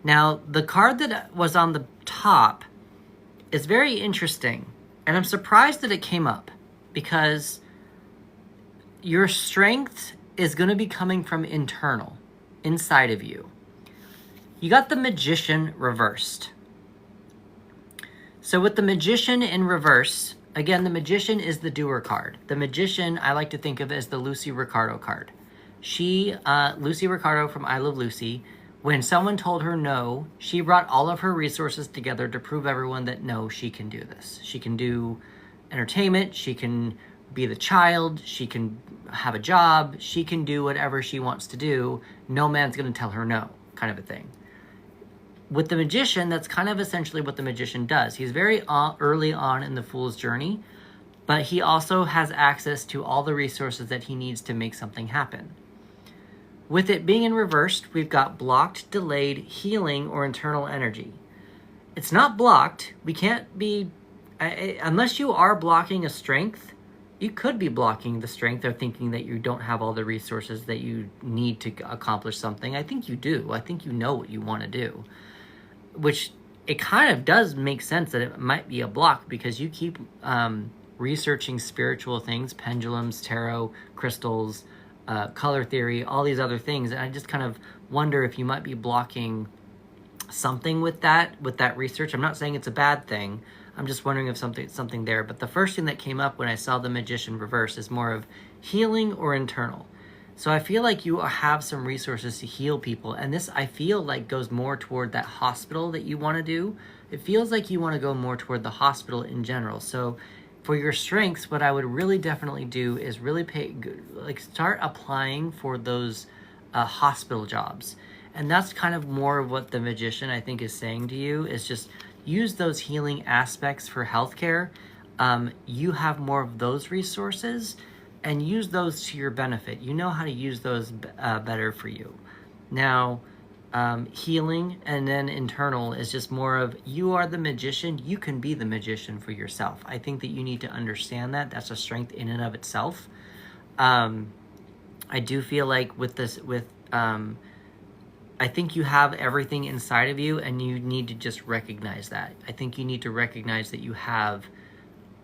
Now, the card that was on the top is very interesting. And I'm surprised that it came up, because your strength is going to be coming from inside of you. You got the Magician reversed. So with the Magician in reverse, again, the Magician is the doer card. The Magician, I like to think of as the Lucy Ricardo card. Lucy Ricardo from I Love Lucy, When someone told her no, she brought all of her resources together to prove everyone that no, she can do this. She can do entertainment, she can be the child, she can have a job, she can do whatever she wants to do. No man's going to tell her no, kind of a thing. With the magician, that's kind of essentially what the magician does. He's very early on in the fool's journey, but he also has access to all the resources that he needs to make something happen. With it being in reversed, we've got blocked, delayed, healing, or internal energy. It's not blocked. We can't be, unless you are blocking a strength, you could be blocking the strength or thinking that you don't have all the resources that you need to accomplish something. I think you do. I think you know what you want to do, which it kind of does make sense that it might be a block because you keep researching spiritual things, pendulums, tarot, crystals, color theory, all these other things. And I just kind of wonder if you might be blocking something with that research. I'm not saying it's a bad thing. I'm just wondering if something there. But the first thing that came up when I saw the magician reverse is more of healing or internal. So I feel like you have some resources to heal people. And this, I feel like, goes more toward that hospital that you want to do. It feels like you want to go more toward the hospital in general. So for your strengths, what I would really definitely do is really start applying for those hospital jobs. And that's kind of more of what the magician, I think, is saying to you, is just use those healing aspects for healthcare. You have more of those resources and use those to your benefit. You know how to use those better for you. Now, healing and then internal is just more of, you are the magician, you can be the magician for yourself. I think that you need to understand that. That's a strength in and of itself. I do feel like I think you have everything inside of you and you need to just recognize that. I think you need to recognize that you have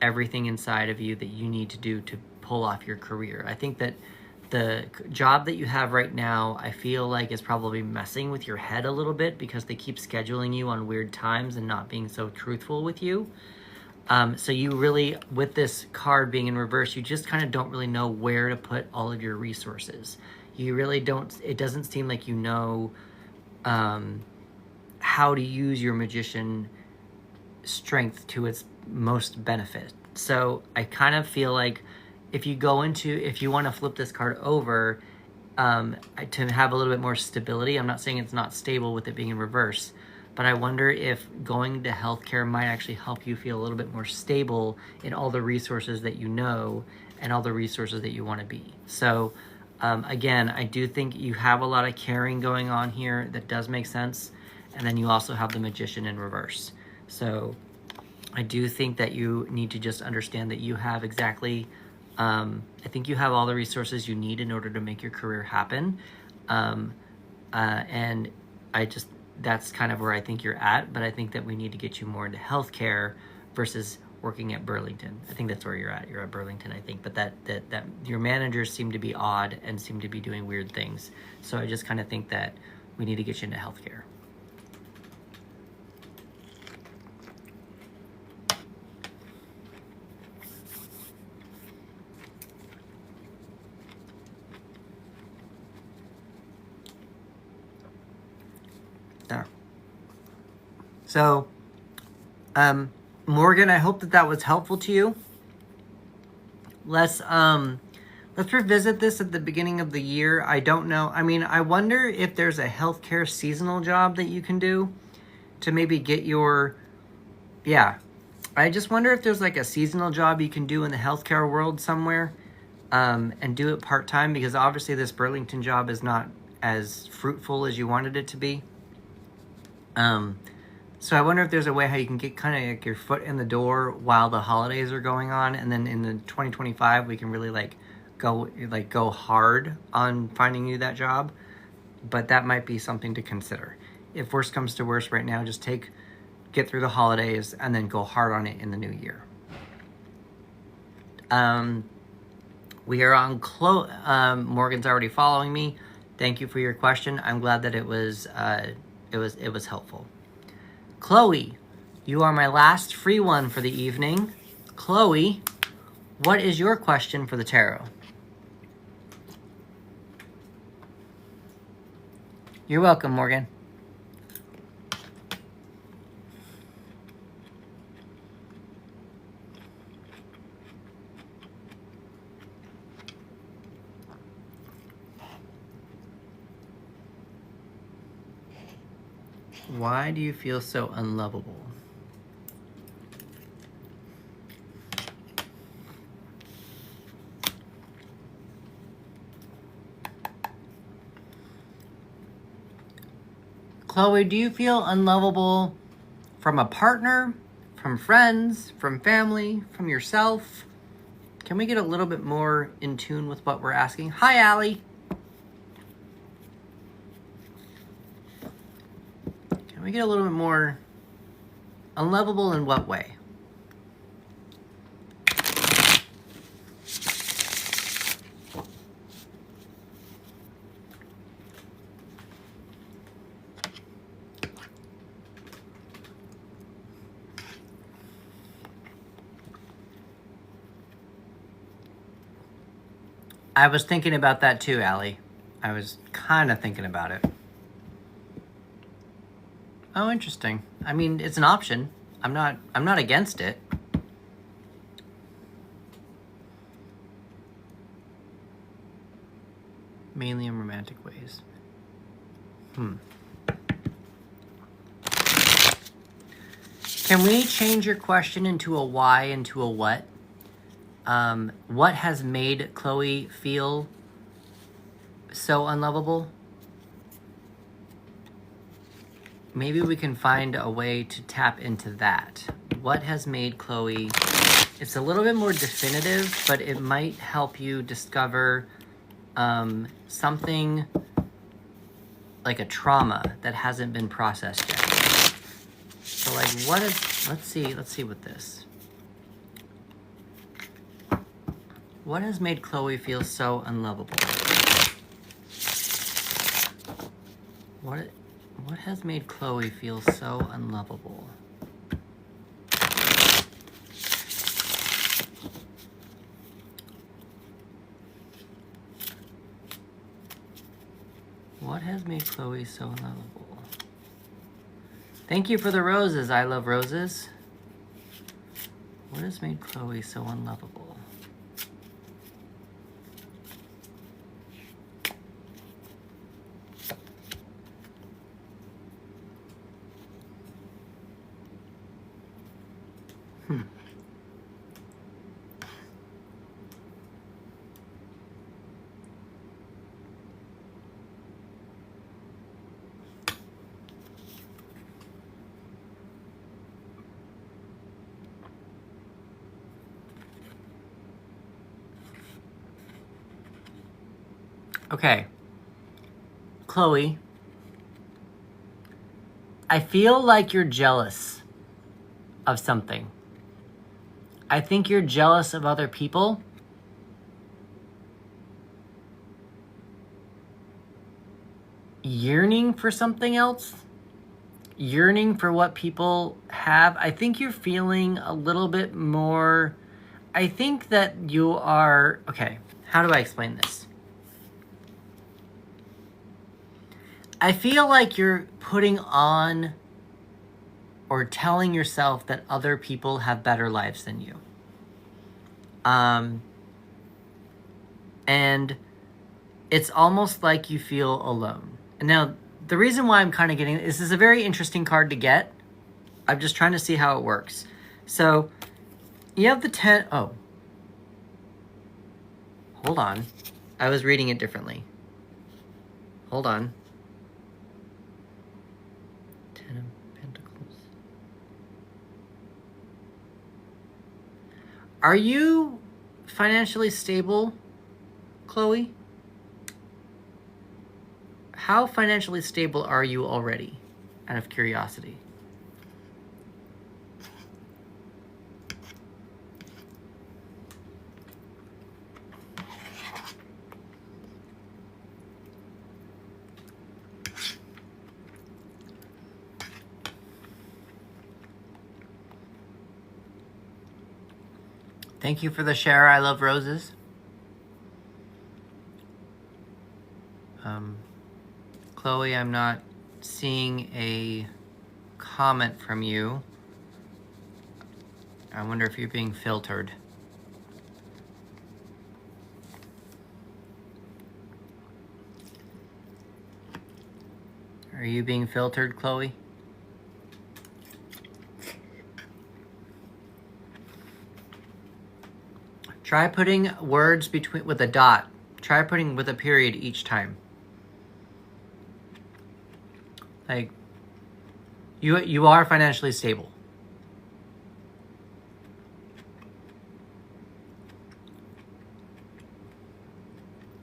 everything inside of you that you need to do to pull off your career. I think that the job that you have right now, I feel like is probably messing with your head a little bit because they keep scheduling you on weird times and not being so truthful with you. So you really, with this card being in reverse, you just kind of don't really know where to put all of your resources. You really don't, it doesn't seem like you know how to use your magician strength to its most benefit. So I kind of feel like if you want to flip this card over to have a little bit more stability, I'm not saying it's not stable with it being in reverse, but I wonder if going to healthcare might actually help you feel a little bit more stable in all the resources that you know and all the resources that you want to be. So again, I do think you have a lot of caring going on here that does make sense. And then you also have the magician in reverse. So I do think that you need to just understand that you have exactly, I think you have all the resources you need in order to make your career happen. And that's kind of where I think you're at, but I think that we need to get you more into healthcare versus working at Burlington. I think that's where you're at. You're at Burlington, I think, but that your managers seem to be odd and seem to be doing weird things. So I just kind of think that we need to get you into healthcare. There. So, Morgan, I hope that was helpful to you. Let's revisit this at the beginning of the year. I don't know. I mean, I wonder if there's a healthcare seasonal job that you can do to maybe get your, I just wonder if there's like a seasonal job you can do in the healthcare world somewhere, and do it part-time, because obviously this Burlington job is not as fruitful as you wanted it to be. So I wonder if there's a way how you can get kind of like your foot in the door while the holidays are going on, and then in the 2025 we can really go hard on finding you that job. But that might be something to consider. If worst comes to worst right now, just get through the holidays and then go hard on it in the new year. We are on Morgan's already following me. Thank you for your question. I'm glad that it was helpful. Chloe, you are my last free one for the evening. Chloe, what is your question for the tarot? You're welcome, Morgan. Why do you feel so unlovable? Chloe, do you feel unlovable from a partner, from friends, from family, from yourself? Can we get a little bit more in tune with what we're asking? Hi, Allie. Can we get a little bit more unlovable in what way? I was thinking about that too, Allie. I was kind of thinking about it. Oh, interesting. I mean, it's an option. I'm not against it. Mainly in romantic ways. Can we change your question into a why into a what? What has made Chloe feel so unlovable? Maybe we can find a way to tap into that. What has made Chloe... It's a little bit more definitive, but it might help you discover something like a trauma that hasn't been processed yet. So like what is... Let's see with this. What has made Chloe feel so unlovable? What has made Chloe feel so unlovable? What has made Chloe so unlovable? Thank you for the roses. I love roses. What has made Chloe so unlovable? Okay. Chloe, I feel like you're jealous of something. I think you're jealous of other people. Yearning for something else. Yearning for what people have. I think you're feeling a little bit more... I think that you are... Okay, how do I explain this? I feel like you're putting on or telling yourself that other people have better lives than you. And it's almost like you feel alone. Now, the reason why I'm kind of getting this is a very interesting card to get. I'm just trying to see how it works. So, you have the 10... Oh. Hold on. I was reading it differently. Hold on. 10 of Pentacles. Are you financially stable, Chloe? How financially stable are you already, out of curiosity? Thank you for the share. I love roses. Chloe, I'm not seeing a comment from you. I wonder if you're being filtered. Are you being filtered, Chloe? Try putting words between with a dot. Try putting with a period each time. Like, you are financially stable.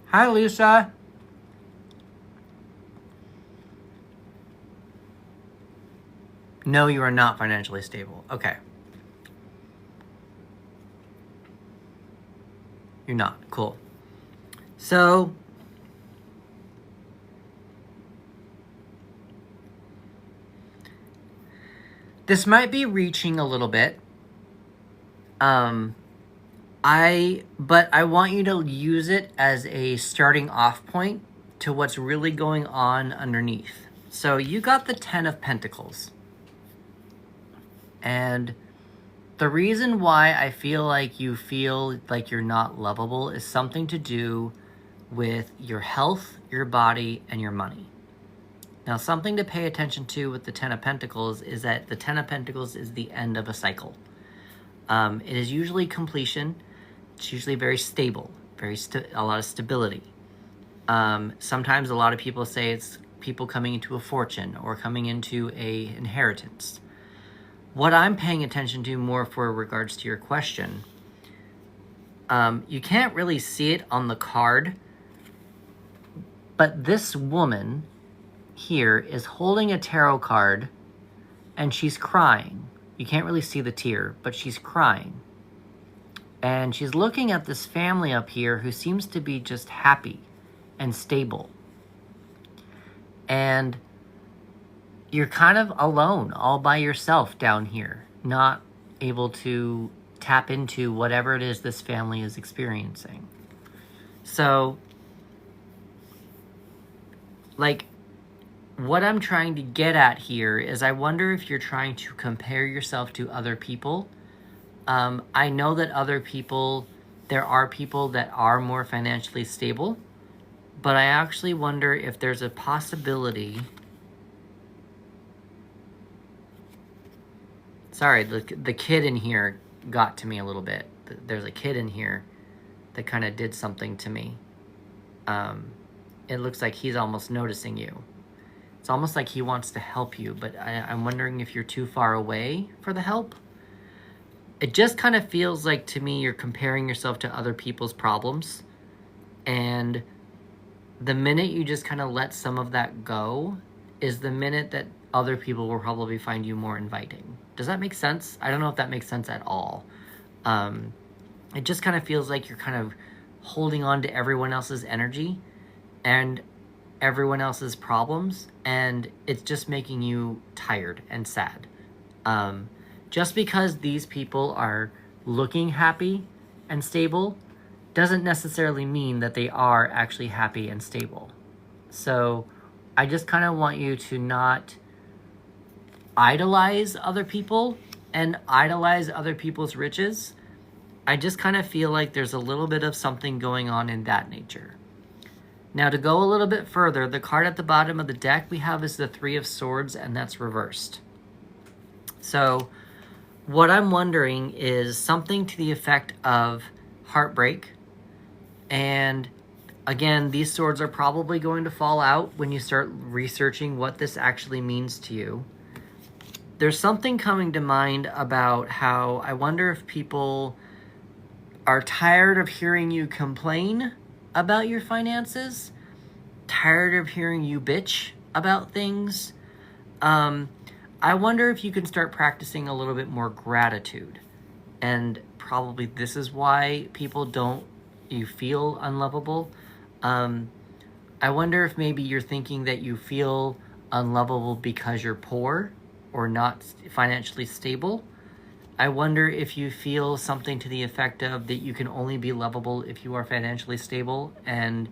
Hi, Lisa. No, you are not financially stable. Okay. You're not. Cool. So, this might be reaching a little bit. But I want you to use it as a starting off point to what's really going on underneath. So you got the 10 of Pentacles. And the reason why I feel like you feel like you're not lovable is something to do with your health, your body, and your money. Now, something to pay attention to with the 10 of Pentacles is that the 10 of Pentacles is the end of a cycle. It is usually completion. It's usually very stable, a lot of stability. Sometimes a lot of people say it's people coming into a fortune or coming into a inheritance. What I'm paying attention to more for regards to your question, you can't really see it on the card, but this woman here is holding a tarot card and she's crying. You can't really see the tear, but she's crying. And she's looking at this family up here who seems to be just happy and stable. And you're kind of alone, all by yourself down here, not able to tap into whatever it is this family is experiencing. So, like, what I'm trying to get at here is I wonder if you're trying to compare yourself to other people. I know that there are people that are more financially stable, but I actually wonder if there's a possibility. Sorry, the kid in here got to me a little bit. There's a kid in here that kind of did something to me. It looks like he's almost noticing you. It's almost like he wants to help you, but I'm wondering if you're too far away for the help. It just kind of feels like to me you're comparing yourself to other people's problems. And the minute you just kind of let some of that go is the minute that other people will probably find you more inviting. Does that make sense? I don't know if that makes sense at all. It just kind of feels like you're kind of holding on to everyone else's energy and everyone else's problems, and it's just making you tired and sad. Just because these people are looking happy and stable doesn't necessarily mean that they are actually happy and stable. So I just kind of want you to not idolize other people and idolize other people's riches. I just kind of feel like there's a little bit of something going on in that nature. Now, to go a little bit further, the card at the bottom of the deck we have is the Three of Swords, and that's reversed. So what I'm wondering is something to the effect of heartbreak. And again, these swords are probably going to fall out when you start researching what this actually means to you. There's something coming to mind about how I wonder if people are tired of hearing you complain about your finances, tired of hearing you bitch about things. I wonder if you can start practicing a little bit more gratitude. And probably this is why you feel unlovable. I wonder if maybe you're thinking that you feel unlovable because you're poor or not financially stable. I wonder if you feel something to the effect of that you can only be lovable if you are financially stable, and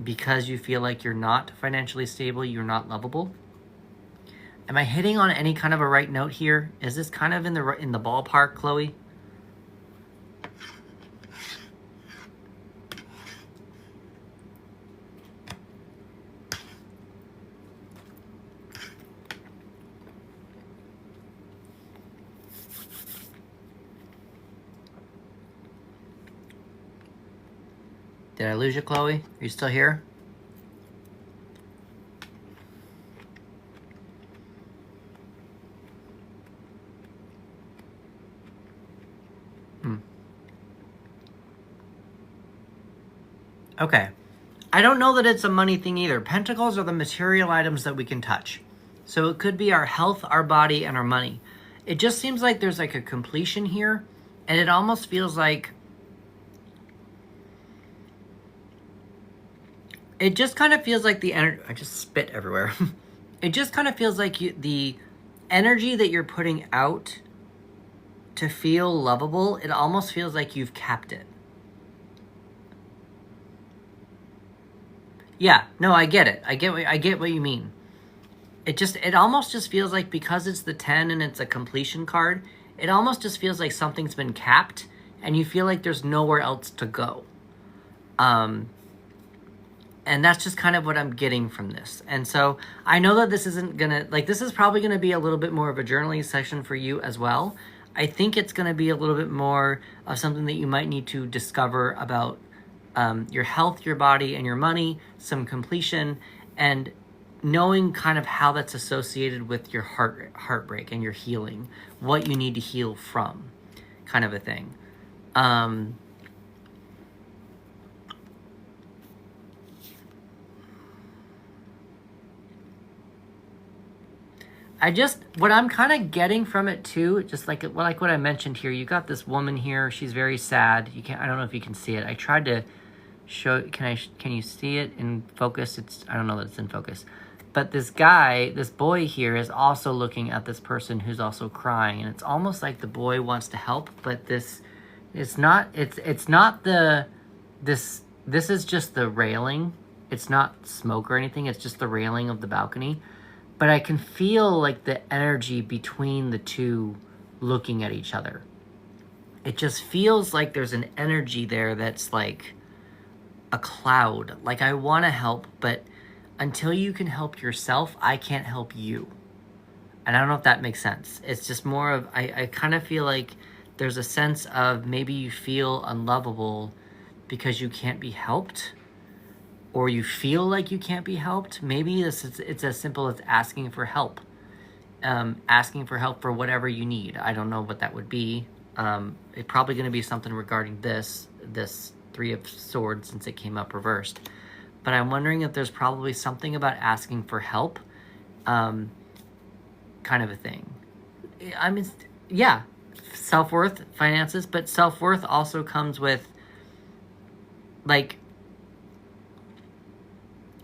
because you feel like you're not financially stable, you're not lovable. Am I hitting on any kind of a right note here? Is this kind of in the ballpark, Chloe? Did I lose you, Chloe? Are you still here? Okay. I don't know that it's a money thing either. Pentacles are the material items that we can touch. So it could be our health, our body, and our money. It just seems like there's like a completion here, and it almost feels like it just kind of feels like the energy. I just spit everywhere. It just kind of feels like the energy that you're putting out to feel lovable, it almost feels like you've capped it. Yeah, no, I get it. I get what you mean. It almost just feels like, because it's the 10 and it's a completion card, it almost just feels like something's been capped and you feel like there's nowhere else to go. And that's just kind of what I'm getting from this. And so I know that this isn't gonna, like, this is probably gonna be a little bit more of a journaling session for you as well. I think it's gonna be a little bit more of something that you might need to discover about your health, your body, and your money, some completion, and knowing kind of how that's associated with your heartbreak and your healing, what you need to heal from, kind of a thing. What I'm kind of getting from it too, just like what I mentioned here, you got this woman here, she's very sad. I don't know if you can see it. I tried to show, can you see it in focus? I don't know that it's in focus. But this boy here is also looking at this person who's also crying, and it's almost like the boy wants to help, but this is just the railing. It's not smoke or anything, it's just the railing of the balcony. But I can feel like the energy between the two looking at each other. It just feels like there's an energy there that's like a cloud. Like, I want to help, but until you can help yourself, I can't help you. And I don't know if that makes sense. It's just more of, I kind of feel like there's a sense of maybe you feel unlovable because you can't be helped, or you feel like you can't be helped. Maybe it's as simple as asking for help. Asking for help for whatever you need. I don't know what that would be. It's probably going to be something regarding this Three of Swords, since it came up reversed. But I'm wondering if there's probably something about asking for help, kind of a thing. I mean, yeah, self-worth, finances, but self-worth also comes with, like,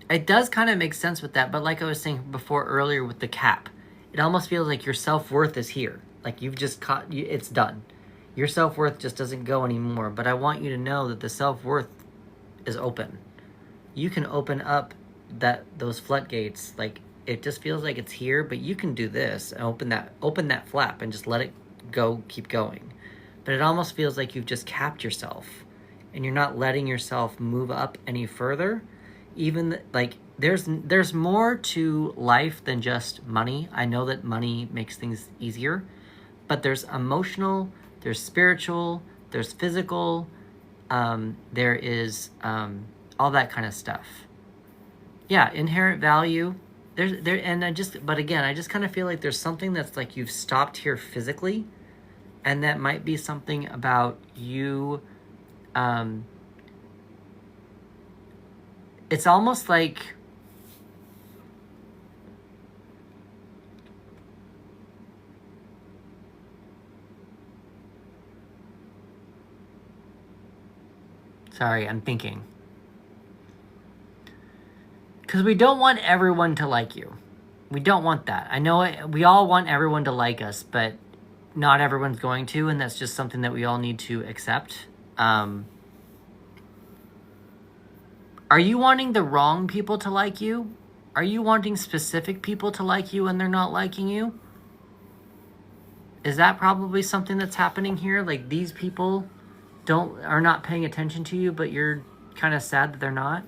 it does kind of make sense with that, but like I was saying before earlier with the cap, it almost feels like your self-worth is here. Like, you've just it's done. Your self-worth just doesn't go anymore. But I want you to know that the self-worth is open. You can open up those floodgates. Like, it just feels like it's here, but you can do this and open that flap and just let it go, keep going. But it almost feels like you've just capped yourself and you're not letting yourself move up any further. Even like there's more to life than just money. I know that money makes things easier, but there's emotional, there's spiritual, there's physical, there is all that kind of stuff. Yeah, inherent value. But again, I just kind of feel like there's something that's like you've stopped here physically, and that might be something about you. It's almost like sorry, I'm thinking. Because we don't want everyone to like you. We don't want that. I know we all want everyone to like us, but not everyone's going to, and that's just something that we all need to accept. Are you wanting the wrong people to like you? Are you wanting specific people to like you and they're not liking you? Is that probably something that's happening here? Like these people are not paying attention to you, but you're kind of sad that they're not?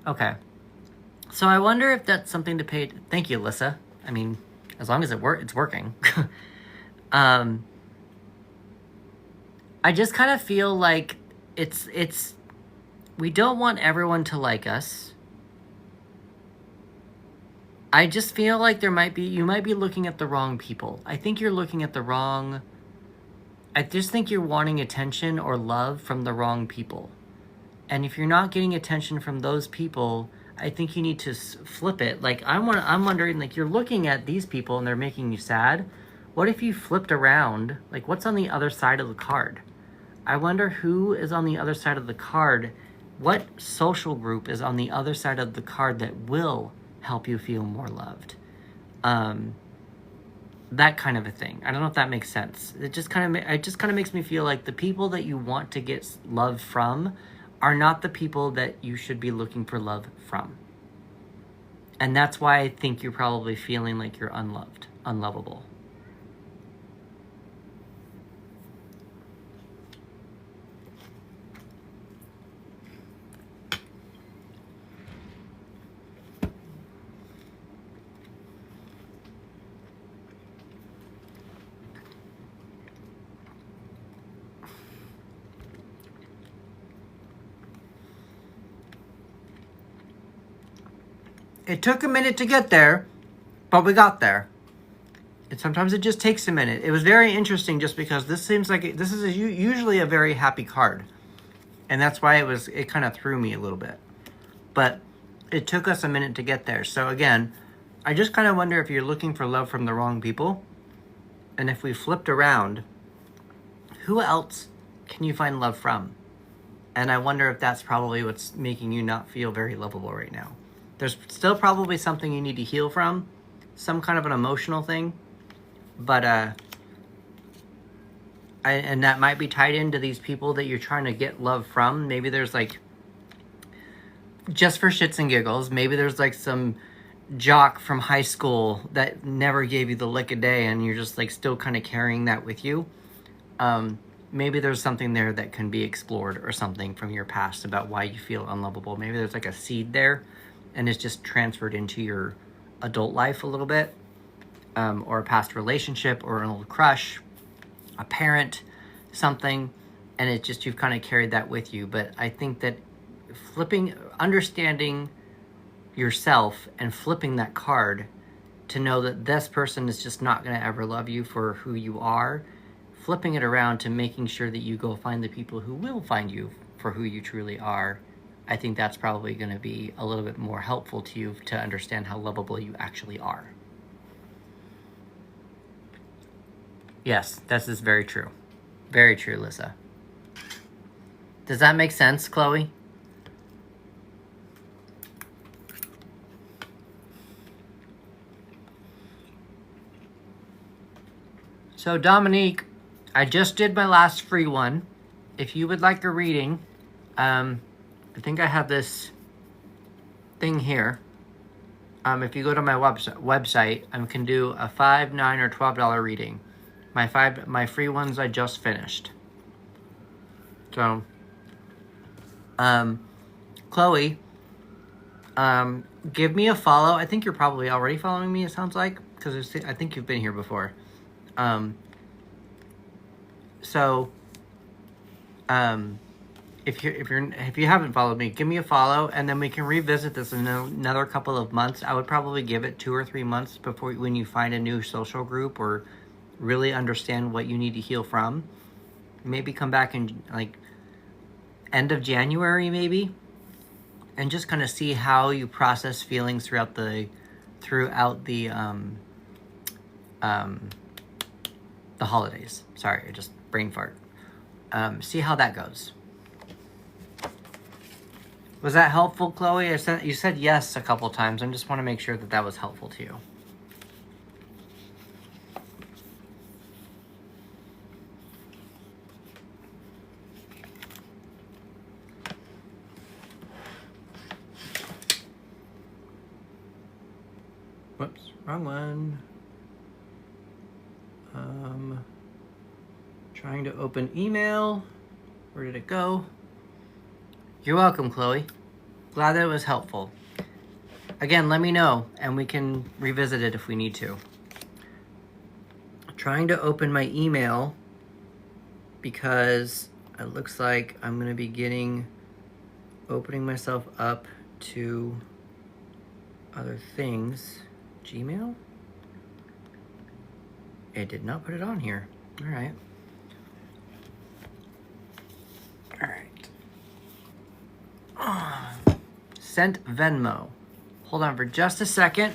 Okay. So I wonder if that's something to pay. Thank you, Alyssa. I mean, as long as it's working. I just kind of feel like it's we don't want everyone to like us. I just feel like you might be looking at the wrong people. I think you're looking at the wrong. I just think you're wanting attention or love from the wrong people. And if you're not getting attention from those people, I think you need to flip it. Like I'm wondering, like you're looking at these people and they're making you sad. What if you flipped around? Like what's on the other side of the card? I wonder who is on the other side of the card. What social group is on the other side of the card that will help you feel more loved? That kind of a thing. I don't know if that makes sense. It just kind of makes me feel like the people that you want to get love from are not the people that you should be looking for love from. And that's why I think you're probably feeling like you're unloved, unlovable. It took a minute to get there, but we got there. And sometimes it just takes a minute. It was very interesting just because this seems like this is usually a very happy card. And that's why it kind of threw me a little bit. But it took us a minute to get there. So again, I just kind of wonder if you're looking for love from the wrong people. And if we flipped around, who else can you find love from? And I wonder if that's probably what's making you not feel very lovable right now. There's still probably something you need to heal from, some kind of an emotional thing, but and that might be tied into these people that you're trying to get love from. Maybe there's like, just for shits and giggles, maybe there's like some jock from high school that never gave you the lick of day and you're just like still kind of carrying that with you. Maybe there's something there that can be explored or something from your past about why you feel unlovable. Maybe there's like a seed there and it's just transferred into your adult life a little bit, or a past relationship or an old crush, a parent, something, and it's just you've kind of carried that with you. But I think that understanding yourself and flipping that card to know that this person is just not going to ever love you for who you are, flipping it around to making sure that you go find the people who will find you for who you truly are, I think that's probably going to be a little bit more helpful to you to understand how lovable you actually are. Yes, this is very true. Very true, Lisa. Does that make sense, Chloe? So, Dominique, I just did my last free one. If you would like a reading, I think I have this thing here. If you go to my website, I can do a $5, $9, or $12 reading. My free ones I just finished. So, Chloe, give me a follow. I think you're probably already following me. It sounds like, because I think you've been here before. If you haven't followed me, give me a follow, and then we can revisit this in another couple of months. I would probably give it 2 or 3 months when you find a new social group or really understand what you need to heal from. Maybe come back in like end of January, maybe, and just kind of see how you process feelings throughout the holidays. Sorry, I just brain fart. See how that goes. Was that helpful, Chloe? You said yes a couple times. I just want to make sure that was helpful to you. Wrong one. Trying to open email. Where did it go? You're welcome, Chloe. Glad that it was helpful. Again, let me know, and we can revisit it if we need to. Trying to open my email because it looks like I'm going to be opening myself up to other things. Gmail? It did not put it on here. All right. All right. Sent Venmo. Hold on for just a second.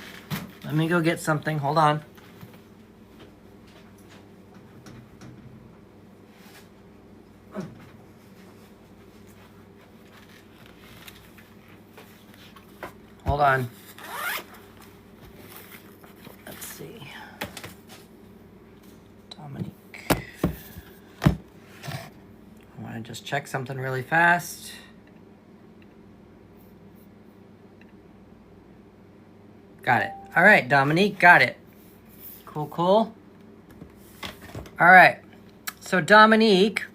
Let me go get something. Hold on. Hold on. Let's see. Dominique. I want to just check something really fast. Got it. All right, Dominique, got it. Cool, cool. All right. So Dominique,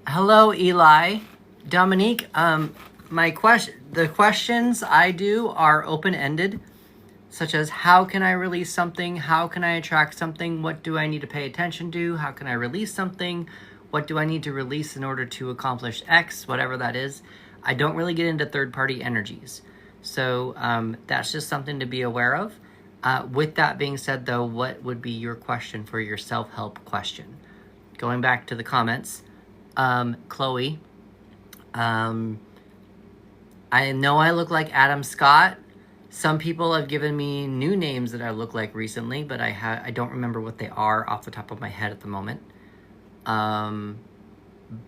hello, Eli. Dominique, the questions I do are open-ended, such as how can I release something? How can I attract something? What do I need to pay attention to? How can I release something? What do I need to release in order to accomplish X, whatever that is? I don't really get into third-party energies. So that's just something to be aware of. With that being said, though, what would be your question for your self-help question? Going back to the comments, Chloe, I know I look like Adam Scott. Some people have given me new names that I look like recently, but I don't remember what they are off the top of my head at the moment.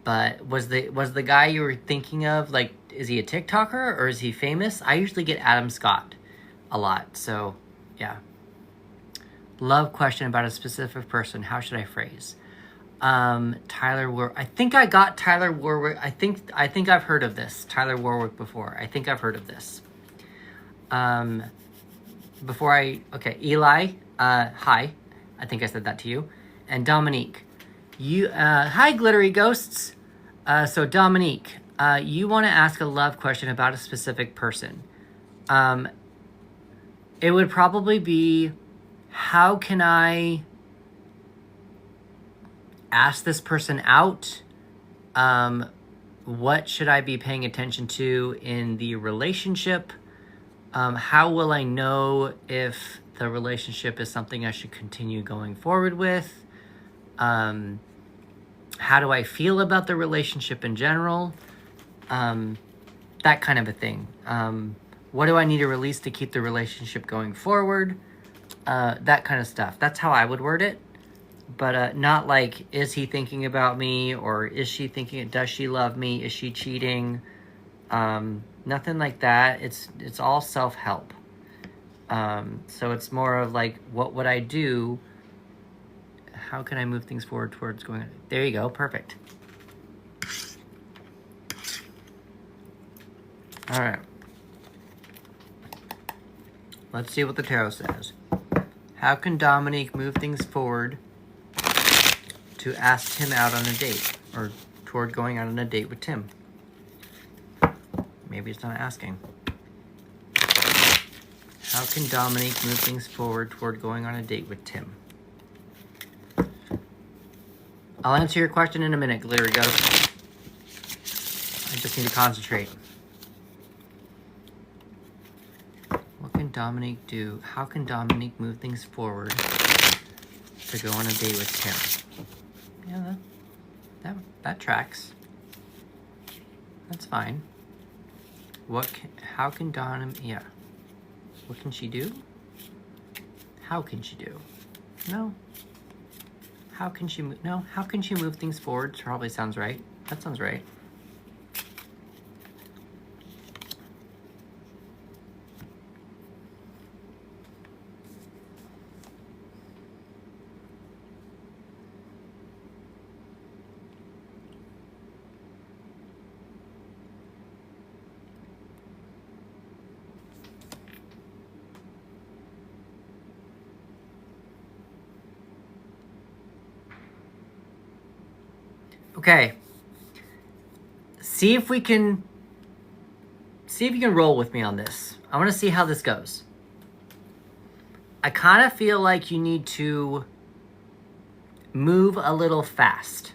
But was the guy you were thinking of, like, is he a TikToker or is he famous? I usually get Adam Scott a lot, so yeah. Love question about a specific person. How should I phrase? Tyler Warwick. I think I got Tyler Warwick. I think I've heard of this Tyler Warwick before. I think I've heard of this. Okay, Eli, hi. I think I said that to you. And Dominique, hi, glittery ghosts. So Dominique, you want to ask a love question about a specific person. It would probably be, how can I ask this person out? What should I be paying attention to in the relationship? How will I know if the relationship is something I should continue going forward with? How do I feel about the relationship in general? That kind of a thing. What do I need to release to keep the relationship going forward? That kind of stuff. That's how I would word it. But not like, is he thinking about me? Or is she thinking, does she love me? Is she cheating? Nothing like that. It's all self-help. So it's more of like, what would I do? How can I move things forward towards going on? There you go. Perfect. All right. Let's see what the tarot says. How can Dominique move things forward to ask Tim out on a date, or toward going out on a date with Tim? Maybe it's not asking. How can Dominique move things forward toward going on a date with Tim? I'll answer your question in a minute, Glittery Ghost. I just need to concentrate. What can Dominique do? How can Dominique move things forward to go on a date with Tim? Yeah, that tracks. That's fine. How can Dominique, yeah. What can she do? How can she do? No. How can she move? No, how can she move things forward? Probably sounds right. That sounds right. Okay. See if you can roll with me on this. I want to see how this goes. I kind of feel like you need to move a little fast,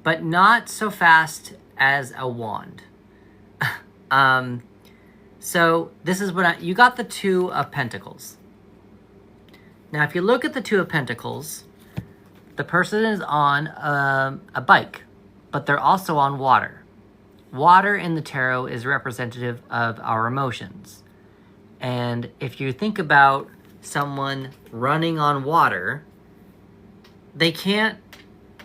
but not so fast as a wand. So this is what you got the Two of Pentacles. Now, if you look at the Two of Pentacles, the person is on a bike, but they're also on water. Water in the tarot is representative of our emotions. And if you think about someone running on water, they can't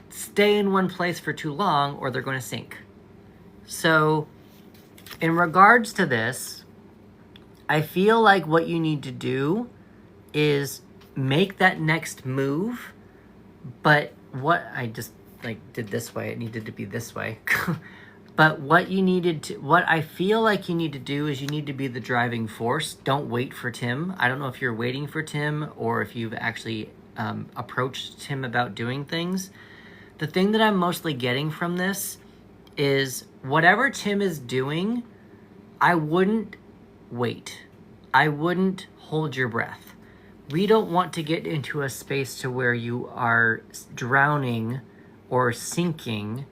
stay in one place for too long or they're going to sink. So in regards to this, I feel like what you need to do is make that next move, but what I just did this way, it needed to be this way. But what I feel like you need to do is you need to be the driving force. Don't wait for Tim. I don't know if you're waiting for Tim or if you've actually approached Tim about doing things. The thing that I'm mostly getting from this is whatever Tim is doing, I wouldn't wait. I wouldn't hold your breath. We don't want to get into a space to where you are drowning or sinking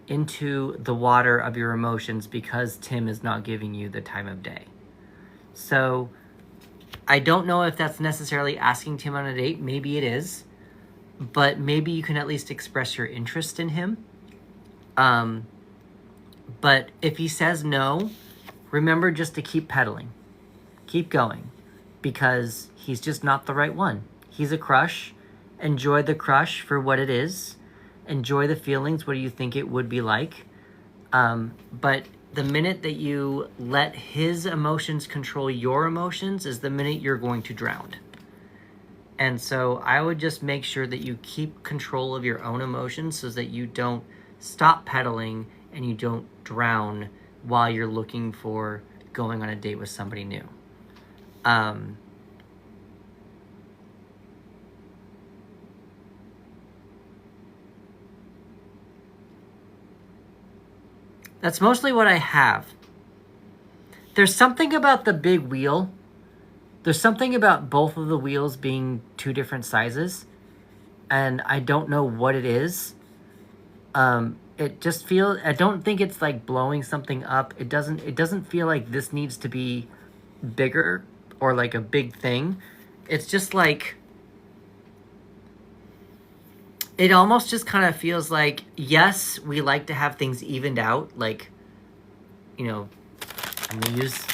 into the water of your emotions because Tim is not giving you the time of day. So I don't know if that's necessarily asking Tim on a date. Maybe it is, but maybe you can at least express your interest in him. But if he says no, remember just to keep pedaling, keep going, because he's just not the right one. He's a crush. Enjoy the crush for what it is. Enjoy the feelings. What do you think it would be like? But the minute that you let his emotions control your emotions is the minute you're going to drown. And so I would just make sure that you keep control of your own emotions so that you don't stop pedaling and you don't drown while you're looking for going on a date with somebody new. That's mostly what I have. There's something about the big wheel. There's something about both of the wheels being two different sizes. And I don't know what it is. It just feels, I don't think it's like blowing something up. It doesn't feel like this needs to be bigger or like a big thing. It's just like, it almost just kind of feels like, yes, we like to have things evened out. Like, you know, I'm going to use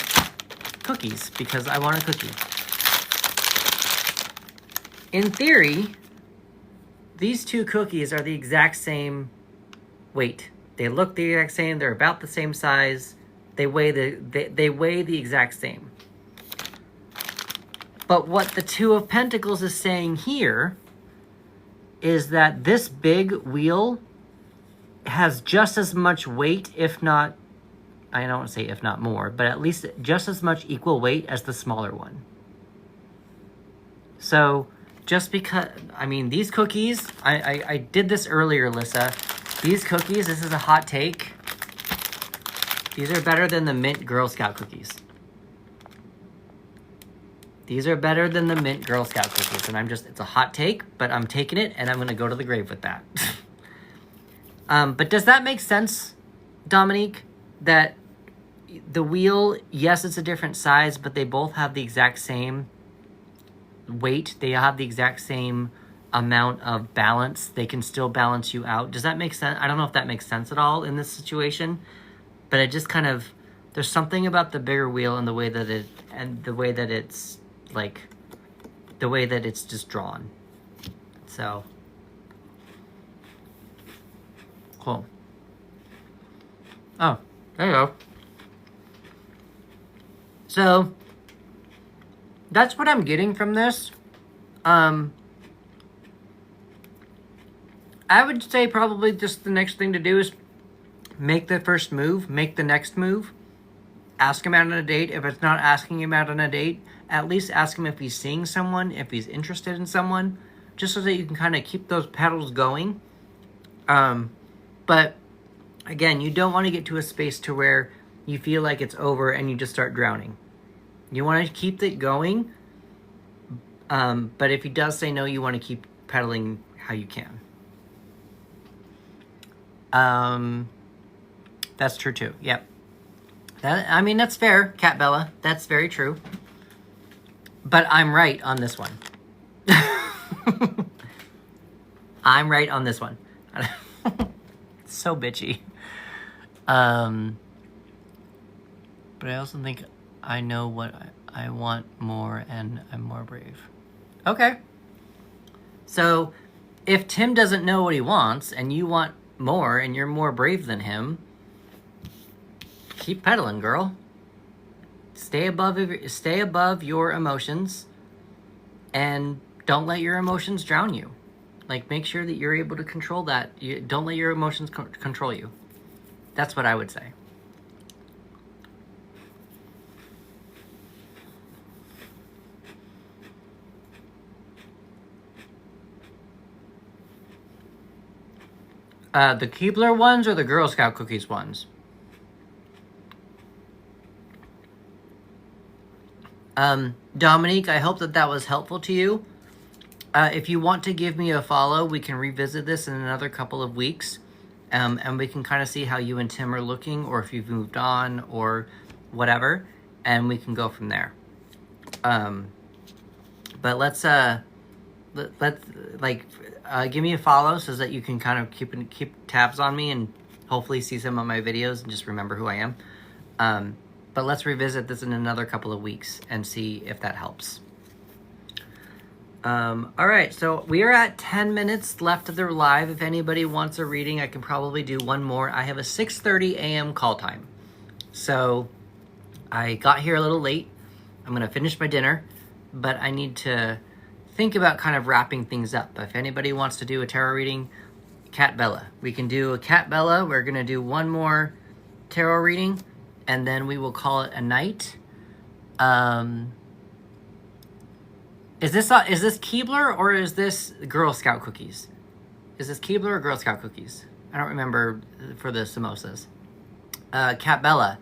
cookies because I want a cookie. In theory, these two cookies are the exact same weight. They look the exact same. They're about the same size. They weigh the exact same. But what the Two of Pentacles is saying here is that this big wheel has just as much weight, if not, I don't want to say if not more, but at least just as much equal weight as the smaller one. So just because, I mean, these cookies, I did this earlier, Lissa. These cookies, this is a hot take. These are better than the mint Girl Scout cookies. These are better than the mint Girl Scout cookies. And it's a hot take, but I'm taking it and I'm going to go to the grave with that. But does that make sense, Dominique? That the wheel, yes, it's a different size, but they both have the exact same weight. They have the exact same amount of balance. They can still balance you out. Does that make sense? I don't know if that makes sense at all in this situation, but it just kind of, there's something about the bigger wheel and the way that it's like, the way that it's just drawn. So, cool. Oh, there you go. So, that's what I'm getting from this. I would say probably just the next thing to do is make the first move, make the next move, ask him out on a date. If it's not asking him out on a date, at least ask him if he's seeing someone, if he's interested in someone, just so that you can kind of keep those pedals going. But again, you don't want to get to a space to where you feel like it's over and you just start drowning. You want to keep it going, but if he does say no, you want to keep pedaling how you can. That's true too. Yep. I mean, that's fair, Cat Bella. That's very true. But I'm right on this one. I'm right on this one. So bitchy. But I also think I know what I want more and I'm more brave. Okay. So if Tim doesn't know what he wants and you want more and you're more brave than him, keep pedaling, girl. Stay above your emotions and don't let your emotions drown you. Like, make sure that you're able to control that. Don't let your emotions control you. That's what I would say. The Keebler ones or the Girl Scout cookies ones? Dominique, I hope that was helpful to you. If you want to give me a follow, we can revisit this in another couple of weeks. And we can kind of see how you and Tim are looking, or if you've moved on, or whatever. And we can go from there. But let's give me a follow so that you can kind of keep tabs on me and hopefully see some of my videos and just remember who I am. But let's revisit this in another couple of weeks and see if that helps. All right, so we are at 10 minutes left of the live. If anybody wants a reading, I can probably do one more. I have a 6:30 a.m. call time. So I got here a little late. I'm going to finish my dinner, but I need to think about kind of wrapping things up. If anybody wants to do a tarot reading, Cat Bella. We can do a Cat Bella. We're going to do one more tarot reading, and then we will call it a night. Is this Keebler or is this Girl Scout cookies? Is this Keebler or Girl Scout cookies? I don't remember for the samosas. Cat Bella.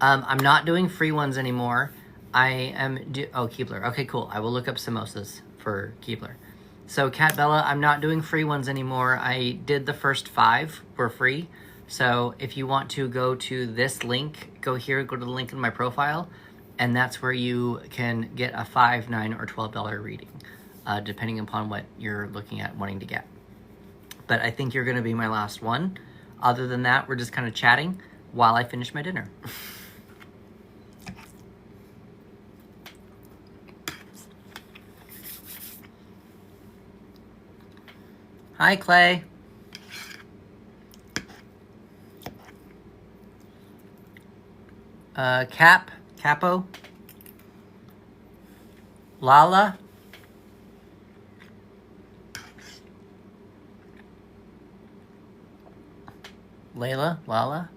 I'm not doing free ones anymore. I am Keebler. Okay, cool. I will look up samosas for Keebler. So Cat Bella, I'm not doing free ones anymore. I did the first 5 for free. So if you want to go to this link, go here, go to the link in my profile, and that's where you can get a $5, $9, or $12 reading, depending upon what you're looking at wanting to get. But I think you're going to be my last one. Other than that, we're just kind of chatting while I finish my dinner. Hi, Clay. Capo. Lala. Lala.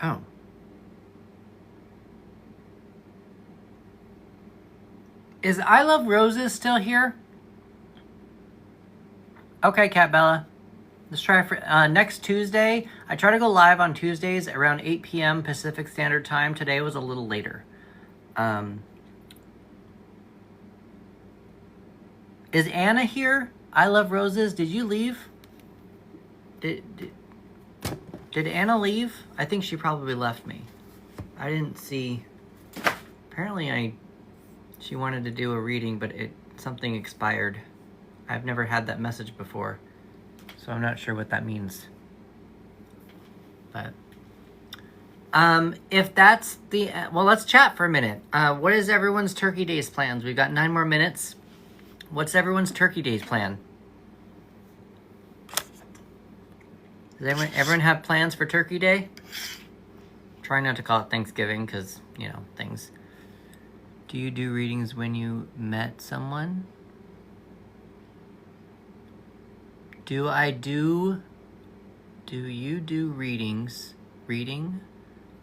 Oh. Is I Love Roses still here? Okay, Cat Bella. Let's try for next Tuesday. I try to go live on Tuesdays around 8 p.m. Pacific Standard Time. Today was a little later. Is Anna here? I Love Roses. Did you leave? Did Anna leave? I think she probably left me. I didn't see. Apparently she wanted to do a reading, but something expired. I've never had that message before, so I'm not sure what that means. But if that's well, let's chat for a minute. What is everyone's Turkey Days plans? We've got 9 more minutes. What's everyone's Turkey Days plan? Does everyone have plans for Turkey Day? Try not to call it Thanksgiving because, you know, things. Do you do readings when you met someone? Do you do reading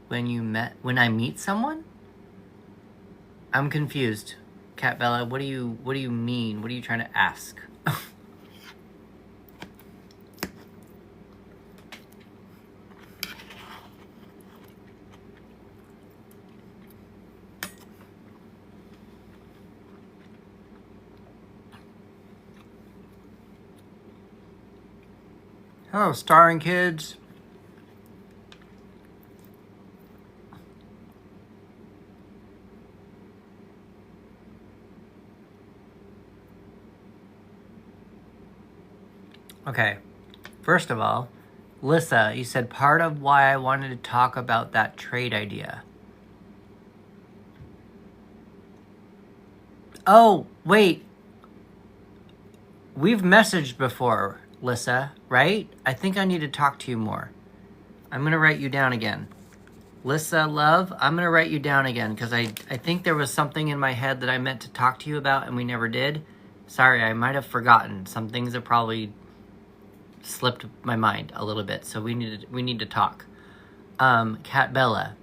when I meet someone? I'm confused. Cat Bella, what do you mean? What are you trying to ask? Hello, starring kids. Okay, first of all, Lissa, you said part of why I wanted to talk about that trade idea. Oh, wait. We've messaged before, Lissa, right? I think I need to talk to you more. I'm going to write you down again. Lissa, love, I'm going to write you down again because I think there was something in my head that I meant to talk to you about and we never did. Sorry, I might have forgotten. Some things have probably slipped my mind a little bit, so we need to talk. Cat Bella.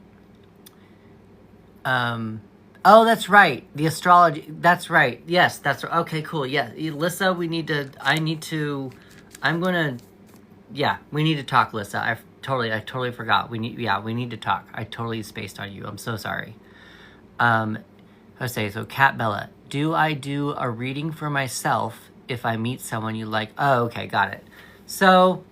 Oh, that's right. The astrology. That's right. Yes, that's okay. Cool. Yeah, Lissa, we need to. Yeah, we need to talk, Lissa. I totally forgot. We need to talk. I totally spaced on you. I'm so sorry. Jose, so Cat Bella, do I do a reading for myself if I meet someone you like? Oh, okay, got it. So,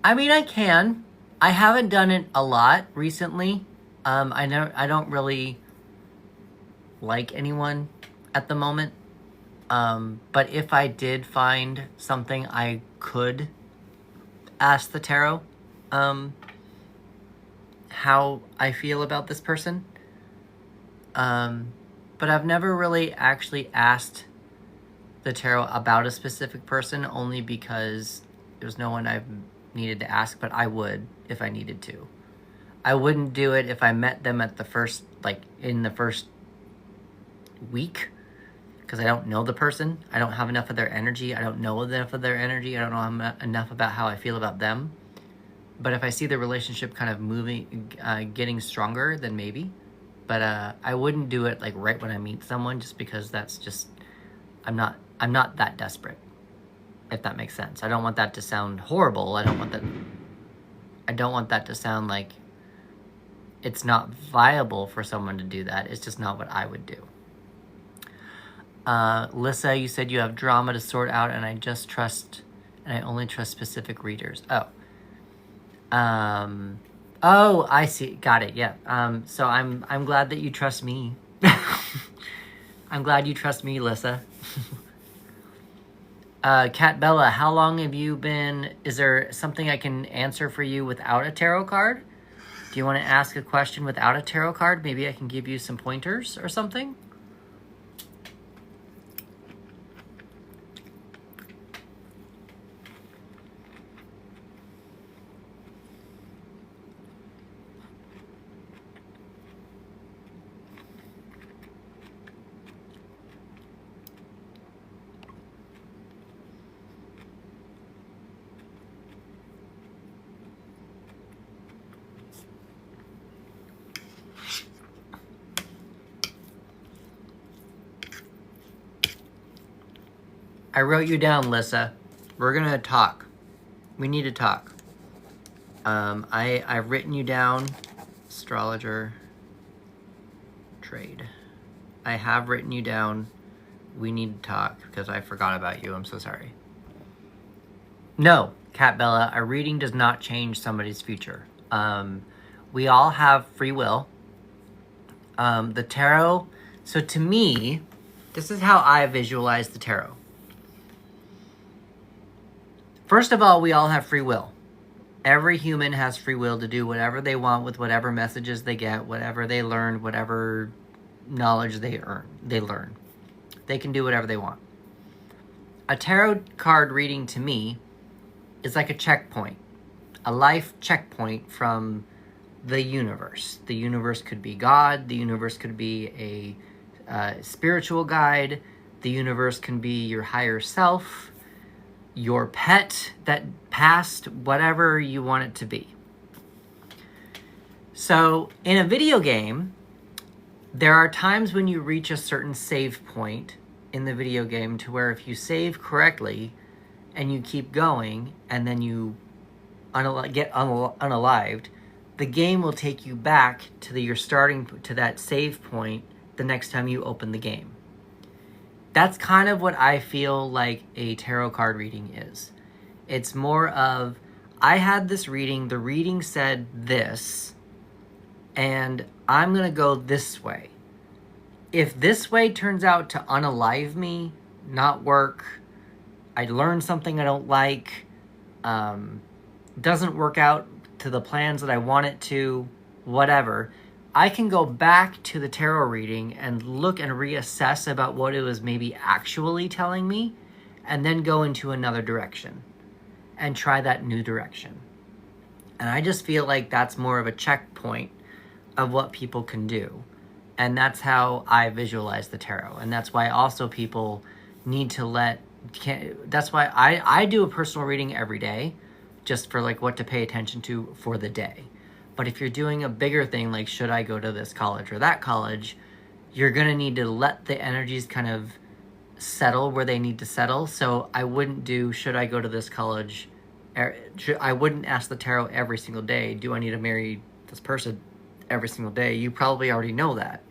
I mean, I can. I haven't done it a lot recently. I don't really like anyone at the moment. But if I did find something, I could ask the tarot, how I feel about this person. But I've never really actually asked the tarot about a specific person, only because there's no one I've needed to ask, but I would if I needed to. I wouldn't do it if I met them at in the first week, because I don't know the person. I don't have enough of their energy. I don't know enough of their energy. I don't know enough about how I feel about them. But if I see the relationship kind of moving, getting stronger, then maybe. But I wouldn't do it like right when I meet someone, just because that's just, I'm not that desperate, if that makes sense. I don't want that to sound horrible. I don't want that to sound like it's not viable for someone to do that. It's just not what I would do. Lissa, you said you have drama to sort out, and I only trust specific readers. Oh, I see. Got it. Yeah. So I'm glad that you trust me. I'm glad you trust me, Lissa. Cat Bella, how long have you been... Is there something I can answer for you without a tarot card? Do you want to ask a question without a tarot card? Maybe I can give you some pointers or something? I wrote you down, Lissa. We're gonna talk. We need to talk. I've written you down. Astrologer. Trade. I have written you down. We need to talk because I forgot about you. I'm so sorry. No, Cat Bella, a reading does not change somebody's future. We all have free will. The tarot, so to me, this is how I visualize the tarot. First of all, we all have free will. Every human has free will to do whatever they want with whatever messages they get, whatever they learn, whatever knowledge they learn. They can do whatever they want. A tarot card reading to me is like a checkpoint, a life checkpoint from the universe. The universe could be God. The universe could be a spiritual guide. The universe can be your higher self, your pet that passed, whatever you want it to be. So in a video game, there are times when you reach a certain save point in the video game to where if you save correctly and you keep going and then you get unalived, the game will take you back to your starting to that save point the next time you open the game. That's kind of what I feel like a tarot card reading is. It's more of, I had this reading, the reading said this, and I'm going to go this way. If this way turns out to unalive me, not work, I learned something I don't like, doesn't work out to the plans that I want it to, whatever, I can go back to the tarot reading and look and reassess about what it was maybe actually telling me, and then go into another direction and try that new direction. And I just feel like that's more of a checkpoint of what people can do. And that's how I visualize the tarot. And that's why also people need to that's why I do a personal reading every day, just for like what to pay attention to for the day. But if you're doing a bigger thing, like should I go to this college or that college, you're going to need to let the energies kind of settle where they need to settle. So I wouldn't do, should I go to this college? I wouldn't ask the tarot every single day, do I need to marry this person every single day? You probably already know that.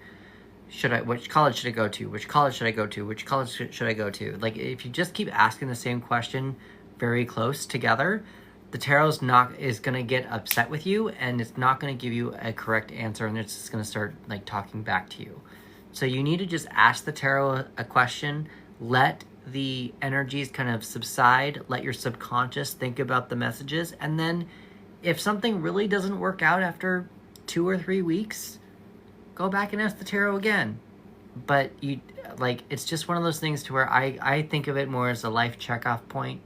Which college should I go to? Which college should I go to? Which college should I go to? Like, if you just keep asking the same question very close together, the tarot is going to get upset with you, and it's not going to give you a correct answer, and it's just going to start like talking back to you. So you need to just ask the tarot a question, let the energies kind of subside, let your subconscious think about the messages, and then if something really doesn't work out after 2 or 3 weeks, go back and ask the tarot again. But it's just one of those things to where I think of it more as a life checkpoint,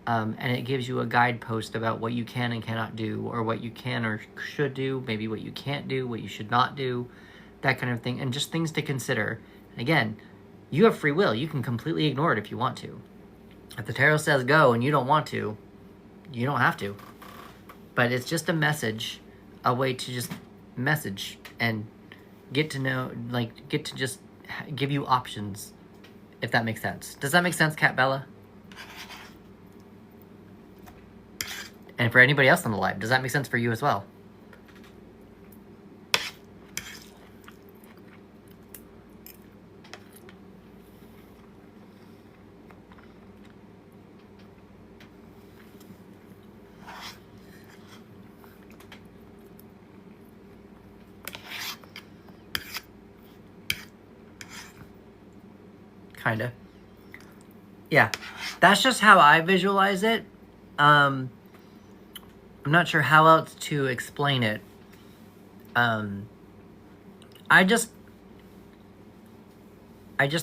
and it gives you a guidepost about what you can and cannot do, or what you can or should do, maybe what you can't do, what you should not do, that kind of thing, and just things to consider. And again, you have free will. You can completely ignore it if you want to. If the tarot says go and you don't want to, you don't have to. But it's just a message, a way to just message and get to just give you options, if that makes sense. Does that make sense, Cat Bella? And for anybody else on the live, does that make sense for you as well? Kinda. Yeah, that's just how I visualize it. I'm not sure how else to explain it. I just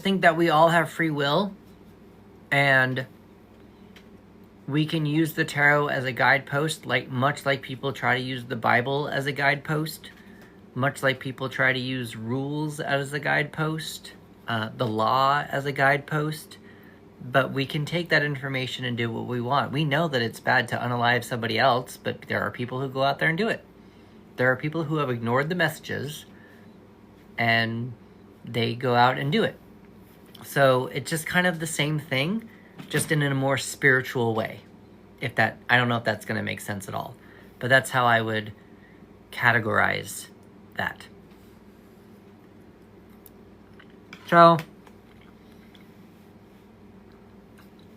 think that we all have free will, and we can use the tarot as a guidepost, much like people try to use the Bible as a guidepost, much like people try to use rules as a guidepost, the law as a guidepost. But we can take that information and do what we want. We know that it's bad to unalive somebody else, but there are people who go out there and do it. There are people who have ignored the messages, and they go out and do it. So it's just kind of the same thing, just in a more spiritual way. I don't know if that's going to make sense at all, but that's how I would categorize that. So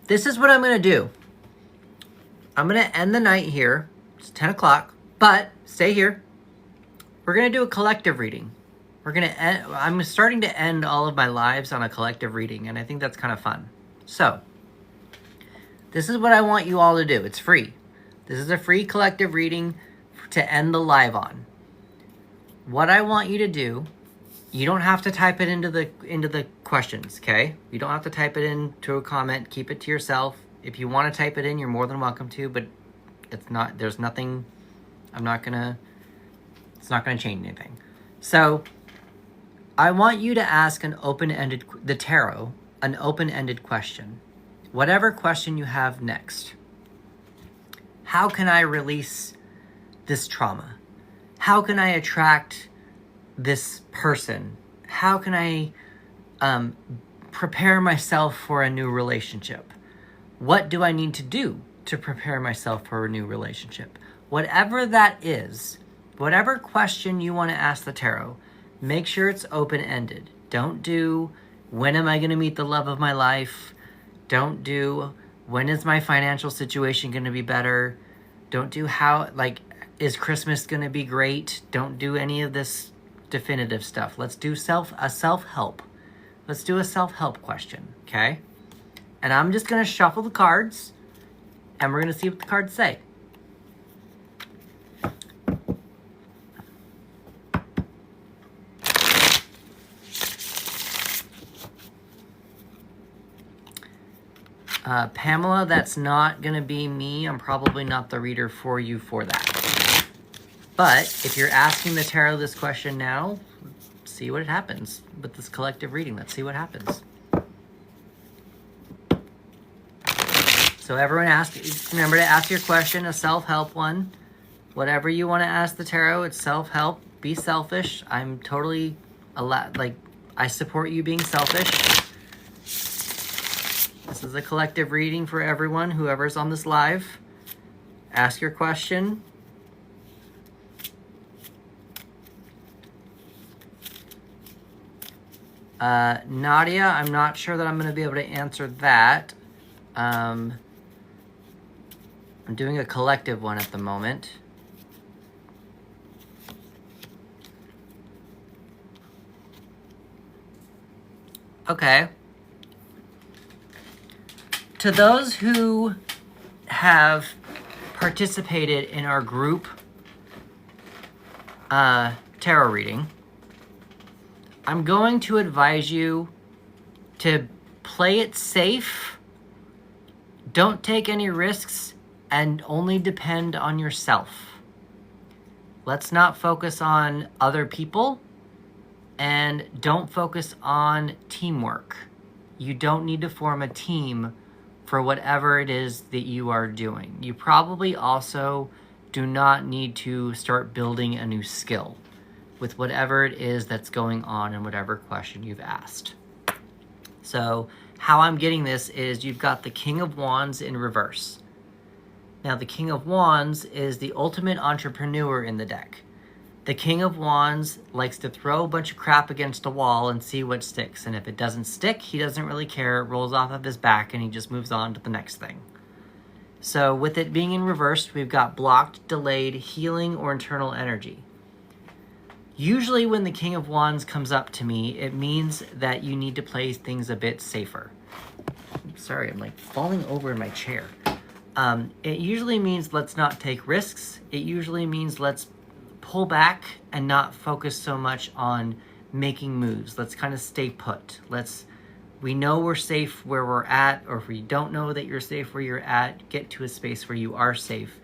this is what I'm going to do. I'm going to end the night here. It's 10 o'clock, but stay here. We're going to do a collective reading. I'm starting to end all of my lives on a collective reading, and I think that's kind of fun. So, this is what I want you all to do. It's free. This is a free collective reading to end the live on. What I want you to do, you don't have to type it into the questions, okay? You don't have to type it into a comment. Keep it to yourself. If you want to type it in, you're more than welcome to, but it's not, there's nothing, it's not gonna change anything. So I want you to ask the tarot, an open-ended question. Whatever question you have next. How can I release this trauma? How can I attract this person? How can I prepare myself for a new relationship? What do I need to do to prepare myself for a new relationship? Whatever that is, whatever question you want to ask the tarot, make sure it's open-ended. Don't do, when am I going to meet the love of my life? Don't do, when is my financial situation going to be better? Don't do how, like, is Christmas going to be great? Don't do any of this definitive stuff. Let's do a self-help. Let's do a self-help question, okay? And I'm just going to shuffle the cards, and we're going to see what the cards say. Pamela, that's not going to be me. I'm probably not the reader for you for that. But if you're asking the tarot this question now, see what happens with this collective reading. Let's see what happens. So everyone remember to ask your question, a self-help one. Whatever you want to ask the tarot, it's self-help. Be selfish. I'm totally, I support you being selfish. This is a collective reading for everyone, whoever's on this live. Ask your question. Nadia, I'm not sure that I'm going to be able to answer that. I'm doing a collective one at the moment. Okay. To those who have participated in our group tarot reading, I'm going to advise you to play it safe, don't take any risks, and only depend on yourself. Let's not focus on other people, and don't focus on teamwork. You don't need to form a team for whatever it is that you are doing. You probably also do not need to start building a new skill with whatever it is that's going on in whatever question you've asked. So how I'm getting this is you've got the King of Wands in reverse. Now the King of Wands is the ultimate entrepreneur in the deck. The King of Wands likes to throw a bunch of crap against a wall and see what sticks. And if it doesn't stick, he doesn't really care. It rolls off of his back and he just moves on to the next thing. So with it being in reverse, we've got blocked, delayed, healing, or internal energy. Usually when the King of Wands comes up to me, it means that you need to play things a bit safer. Sorry, I'm like falling over in my chair. It usually means let's not take risks. It usually means let's pull back and not focus so much on making moves. Let's kind of stay put. We know we're safe where we're at, or if we don't know that you're safe where you're at, get to a space where you are safe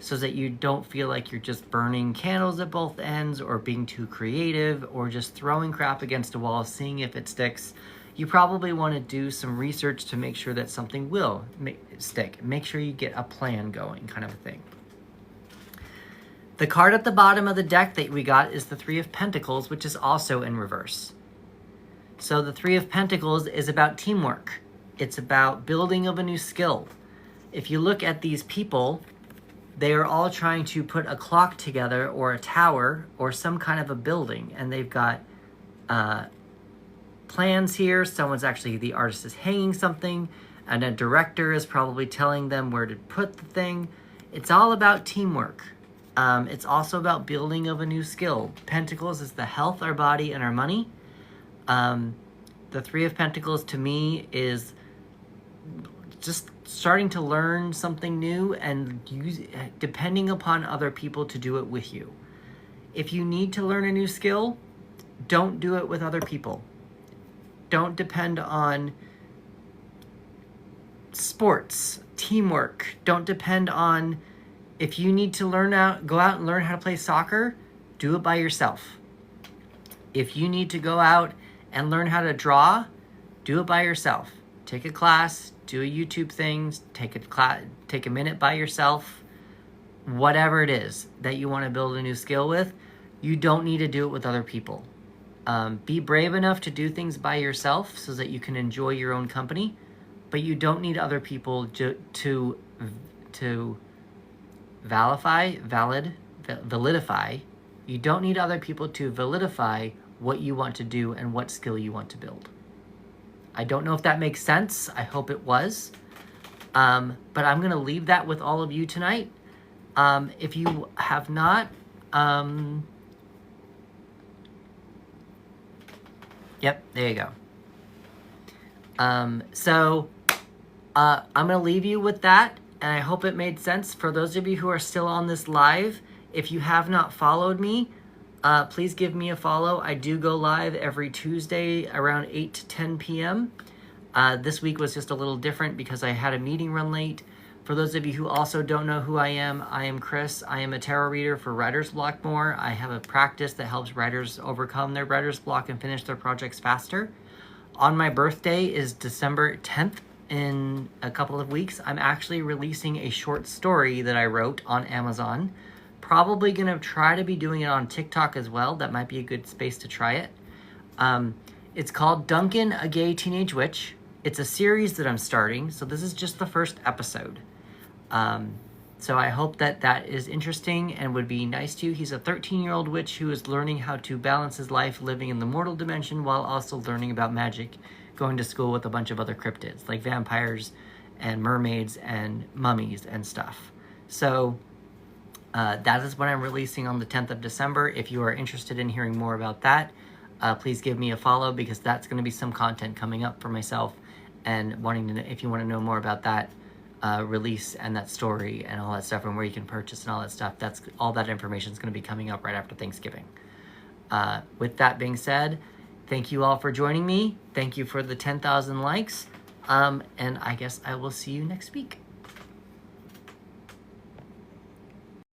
so that you don't feel like you're just burning candles at both ends or being too creative or just throwing crap against a wall, seeing if it sticks. You probably want to do some research to make sure that something will stick. Make sure you get a plan going, kind of a thing. The card at the bottom of the deck that we got is the Three of Pentacles, which is also in reverse. So the Three of Pentacles is about teamwork. It's about building of a new skill. If you look at these people, they are all trying to put a clock together or a tower or some kind of a building. And they've got plans here. The artist is hanging something, and a director is probably telling them where to put the thing. It's all about teamwork. It's also about building of a new skill. Pentacles is the health, our body, and our money. The Three of Pentacles to me is just starting to learn something new and depending upon other people to do it with you. If you need to learn a new skill, don't do it with other people. Don't depend on sports, teamwork. Don't depend on, if you need to go out and learn how to play soccer, do it by yourself. If you need to go out and learn how to draw, do it by yourself. Take a class, do a YouTube thing, take a minute by yourself. Whatever it is that you want to build a new skill with, you don't need to do it with other people. Be brave enough to do things by yourself so that you can enjoy your own company, but you don't need other people to validify. You don't need other people to validify what you want to do and what skill you want to build. I don't know if that makes sense. I hope it was. But I'm going to leave that with all of you tonight. If you have not... Yep, there you go. I'm going to leave you with that, and I hope it made sense. For those of you who are still on this live, if you have not followed me, please give me a follow. I do go live every Tuesday around 8 to 10 p.m. This week was just a little different because I had a meeting run late. For those of you who also don't know who I am Chris. I am a tarot reader for Writer's Block More. I have a practice that helps writers overcome their writer's block and finish their projects faster. On my birthday is December 10th. In a couple of weeks, I'm actually releasing a short story that I wrote on Amazon. Probably going to try to be doing it on TikTok as well. That might be a good space to try it. It's called Duncan, a Gay Teenage Witch. It's a series that I'm starting, so this is just the first episode. So I hope that is interesting and would be nice to you. He's a 13-year-old witch who is learning how to balance his life living in the mortal dimension while also learning about magic, going to school with a bunch of other cryptids like vampires and mermaids and mummies and stuff. So that is what I'm releasing on the 10th of December. If you are interested in hearing more about that, please give me a follow, because that's going to be some content coming up for myself, and if you want to know more about that release and that story and all that stuff and where you can purchase and all that stuff, all that information is going to be coming up right after Thanksgiving. With that being said, thank you all for joining me. Thank you for the 10,000 likes. And I guess I will see you next week.